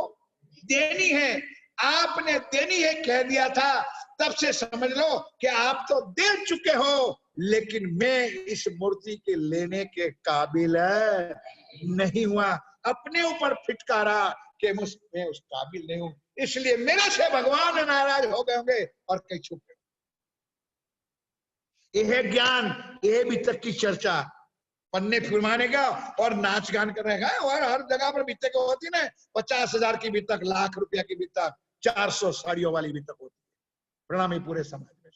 देनी है, आपने देनी है कह दिया था, तब से समझ लो कि आप तो दे चुके हो, लेकिन मैं इस मूर्ति के लेने के काबिल नहीं हुआ। अपने ऊपर फिटकारा कि मैं उस काबिल नहीं हूं, इसलिए मेरे से भगवान नाराज हो गए होंगे और कहीं छुप गए। यह ज्ञान, यह भी तक की चर्चा पन्ने फिरमाने का और नाच गान करने का, और हर जगह पर बीतक होती ना, 50,000 की बीतक, लाख रुपया की बीतक, 400 साड़ियों वाली बीतक होती है। प्रणामी पूरे समाज में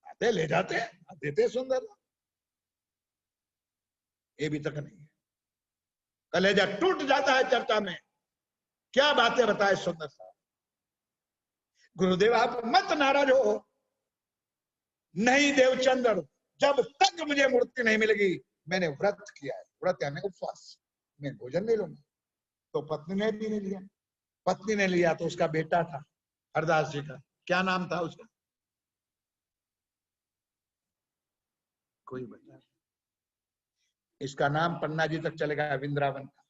आते ले जाते हैं, देते सुंदर, ये बीतक नहीं है। कलेजा टूट जाता है चर्चा में, क्या बातें बताए सुंदर साहब। गुरुदेव आप मत नाराज हो, नहीं देवचंद्र, जब तक मुझे मूर्ति नहीं मिलेगी मैंने व्रत किया है। व्रत यानी उपवास, मैं भोजन नहीं लूंगा। तो पत्नी ने भी नहीं लिया। पत्नी ने लिया तो उसका बेटा था हरदास जी का, क्या नाम था उसका? कोई बता, इसका नाम पन्ना जी तक चलेगा, वृंदावन का।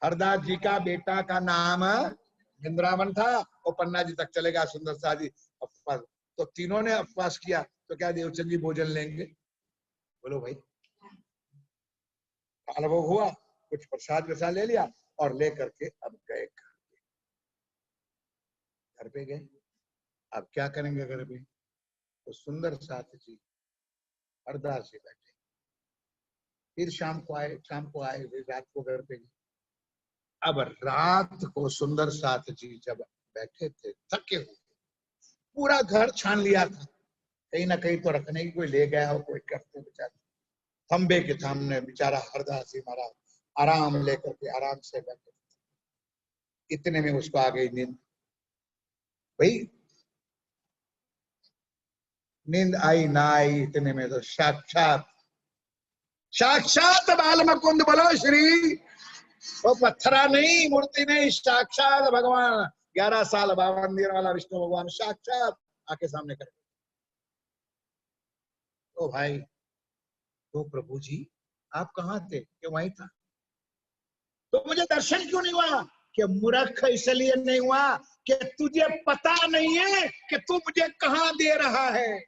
हरदास जी का बेटा का नाम वृंदावन था, और पन्ना जी तक चलेगा सुंदर सा जी उपवास। तो तीनों ने उपवास किया, तो क्या देवचंद जी भोजन लेंगे? बोलो भाई। अनुभव हुआ, कुछ प्रसाद वसाद ले लिया और लेकर के अब गए घर पे गए। अब क्या करेंगे घर पे? तो सुंदर साथ जी हरदास जी बैठे, फिर शाम को आए, रात को घर पे गए। अब रात को सुंदर साथ जी जब बैठे थे थके हुए, पूरा घर छान लिया था, कहीं ना कहीं तो रखने की कोई ले गया हो, कोई करते बेचारे। खंबे के सामने बेचारा हरदास जी महाराज आराम लेकर के आराम से बैठे। इतने में उसको आ गई नींद। भाई नींद आई ना आई, इतने में तो साक्षात बाल मुकुंद, बोलो श्री। वो पत्थरा नहीं, मूर्ति नहीं, साक्षात भगवान 11 साल 52 दिन वाला विष्णु भगवान साक्षात आके सामने करे। तो भाई, तो प्रभु जी आप कहाँ थे? कि वहीं था। तो मुझे दर्शन क्यों नहीं हुआ? कि मूर्ख इसलिए नहीं हुआ कि तुझे पता नहीं है कि तू मुझे कहाँ दे रहा है।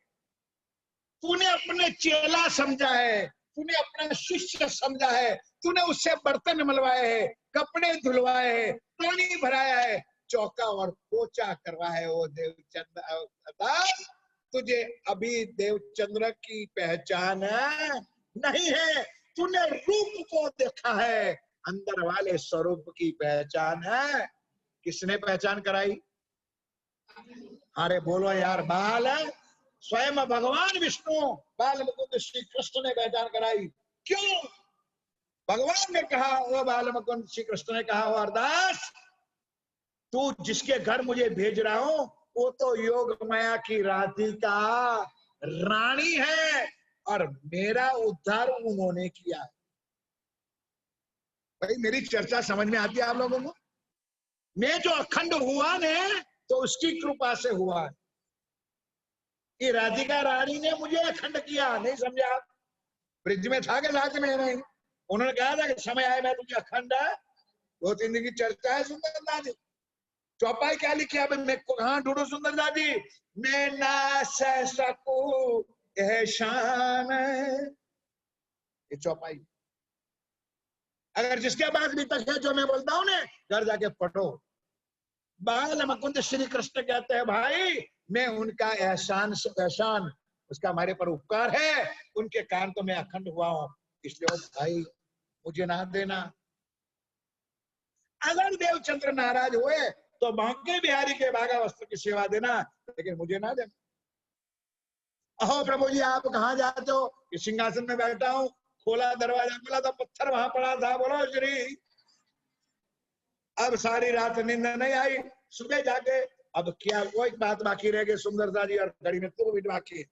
तूने अपने चेला समझा है, तूने अपना शिष्य समझा है, तूने उससे बर्तन मलवाए हैं, कपड़े धुलवाए हैं, पानी भराया है, चौका और पोछा करवाया है। वो देवचंद्र, तुझे अभी देवचंद्र की पहचान नहीं है। तूने रूप को देखा है, अंदर वाले स्वरूप की पहचान है। किसने पहचान कराई? अरे बोलो यार, बाल स्वयं भगवान विष्णु बाल मुकुंद श्री कृष्ण ने पहचान कराई। क्यों? भगवान ने कहा, वो बाल मुकुंद श्री कृष्ण ने कहा, वो हरदास तू जिसके घर मुझे भेज रहा हूं वो तो योग माया की राधिका रानी है और मेरा उद्धार उन्होंने किया है। भाई मेरी चर्चा समझ में आती है आप लोगों को? मैं जो अखंड हुआ ने तो उसकी कृपा से हुआ है। ये राधिका रानी ने मुझे अखंड किया। नहीं समझा आप? ब्रिज में था के साथ में नहीं, उन्होंने कहा था कि समय आए मैं तुझे अखंड है। 2-3 दिन की चर्चा है सुंदर दादी। चौपाई क्या लिखी है? मैं कहाँ ढूंढू सुंदर दादी? मैं ना सह सकूं एहसान, ये चौपाई। अगर जिसके पास भी तक है जो मैं बोलता हूं ने, घर जाके पढ़ो। बाल मुकुंद श्री कृष्ण कहते हैं भाई मैं उनका एहसान से एहसान, उसका हमारे पर उपकार है, उनके कारण तो मैं अखंड हुआ हूं। इसलिए भाई मुझे ना देना। अगर देवचंद्र नाराज हुए तो बांके बिहारी के भागा वस्त्र की सेवा देना, लेकिन मुझे ना देना। अहो प्रभु जी आप कहाँ जाते हो? कि सिंहासन में बैठा हूं। खोला दरवाजा, खोला तो पत्थर वहां पड़ा था। बोलो श्री। अब सारी रात नींद नहीं आई। सुबह जाके अब क्या वो एक बात बाकी रह गई सुंदरता जी और घड़ी में तो भी बाकी है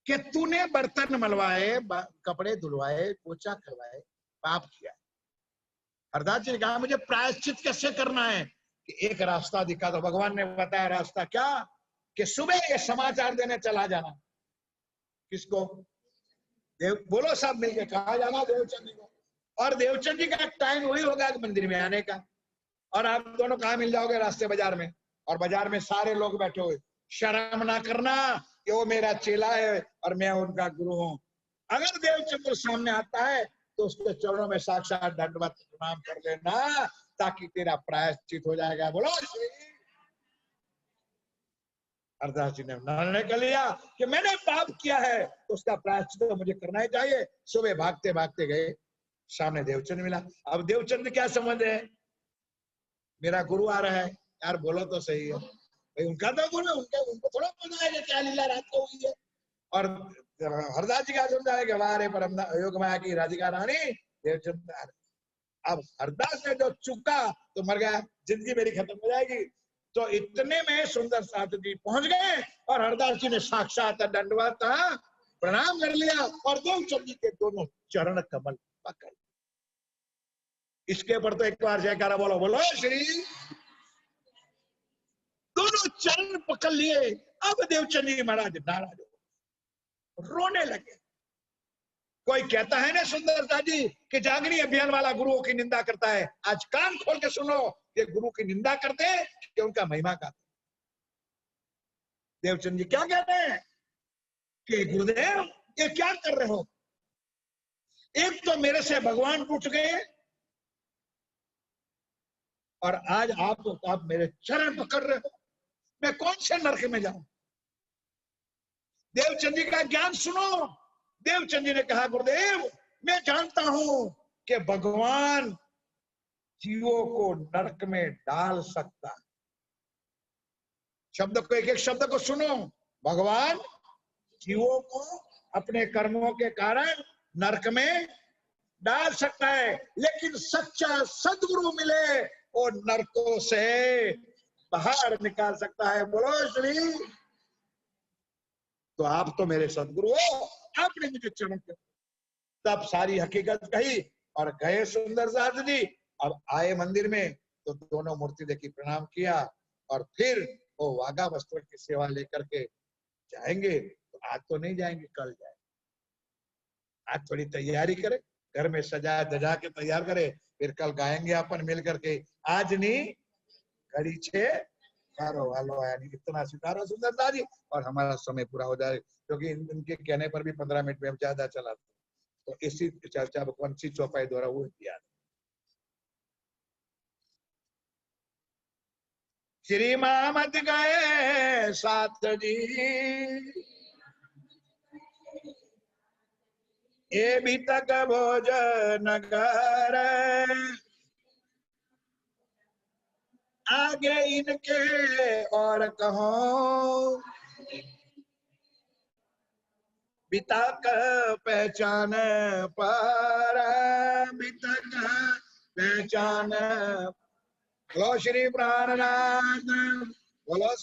कि तूने बर्तन मलवाए, कपड़े धुलवाए, पोछा करवाए, पाप किया। हरदास जी ने कहा मुझे प्रायश्चित कैसे करना है? कि एक रास्ता दिखा। तो भगवान ने बताया रास्ता क्या? कि सुबह ये समाचार देने चला जाना। किसको? देव बोलो सब मिलके, कहा जाना? देवचंद जी को। और देवचंद जी का टाइम वही होगा मंदिर में आने का। और आप दोनों कहा मिल जाओगे? रास्ते बाजार में। और बाजार में सारे लोग बैठे हुए। शर्म ना करना कि वो मेरा चेला है और मैं उनका गुरु हूं। अगर देवचंद्र सामने आता है तो उसके चरणों में साक्षात दंडवत प्रणाम कर लेना, ताकि तेरा प्रायश्चित हो जाएगा। बोलो श्री। हरदास जी ने निर्णय कर लिया कि मैंने पाप किया है तो उसका प्रायश्चित तो मुझे करना ही चाहिए। सुबह भागते भागते गए, सामने देवचंद मिला। अब देवचंद क्या समझ है? मेरा गुरु आ रहा है। यार बोलो तो सही है भाई, उनका तो गुरु है, उनको थोड़ा पता है कि क्या लीला रात को हुई है। और हरदास जी का समझा है कि वारे परम योग माया की राधिका रानी देवचंद। अब हरदास ने जो चुका तो मर गया, जिंदगी मेरी खत्म हो जाएगी। तो इतने में सुंदर साथ जी पहुंच गए और हरदास जी ने साक्षात दंडवत प्रणाम कर लिया और देवचंद जी के दोनों चरण कमल पकड़। इसके ऊपर तो एक बार जयकारा बोलो, बोलो श्री। दोनों चरण पकड़ लिए। अब देवचंद जी महाराज नाराज हो, रोने लगे। कोई कहता है ना सुंदरता जी कि जागनी अभियान वाला गुरुओं की निंदा करता है। आज कान खोल के सुनो, ये गुरु की निंदा करते हैं कि उनका महिमा गाते। देवचंद जी क्या कहते हैं कि गुरुदेव ये क्या कर रहे हो? एक तो मेरे से भगवान टूट गए और आज आप मेरे चरण पकड़ रहे हो। मैं कौन से नरक में जाऊं? देवचंद जी का ज्ञान सुनो। देवचंद जी ने कहा गुरुदेव मैं जानता हूं कि भगवान जीवों को नरक में डाल सकता है। शब्द को, एक एक शब्द को सुनो। भगवान जीवों को अपने कर्मों के कारण नरक में डाल सकता है, लेकिन सच्चा सदगुरु मिले वो नरकों से बाहर निकाल सकता है। बोलो श्री। तो आप तो मेरे सदगुरु हो, आपने मुझे चरण किया। तब सारी हकीकत कही और गए सुंदर साथ जी। अब आए मंदिर में तो दोनों मूर्ति देखी, प्रणाम किया और फिर वो वाघा वस्त्र की सेवा लेकर के जाएंगे। तो आज तो नहीं जाएंगे, कल जाएंगे। आज थोड़ी तैयारी करे, घर में सजा दजा के तैयार करे, फिर कल गाएंगे अपन मिल करके, आज नहीं घड़ी छे चारो वालो आया नहीं। इतना स्वीकारो सुंदरता जी, और हमारा समय पूरा हो जाए, क्योंकि इनके कहने पर भी 15 मिनट में हम ज्यादा चला। तो इसी चर्चा वंशी चौपाई द्वारा वो किया। श्री मामत गए साथ जी, ये भी तक भोजन कर, आगे इनके और कहो बितक पहचान पर, बितक पहचान। बोलो श्री प्राणनाथ, बोलो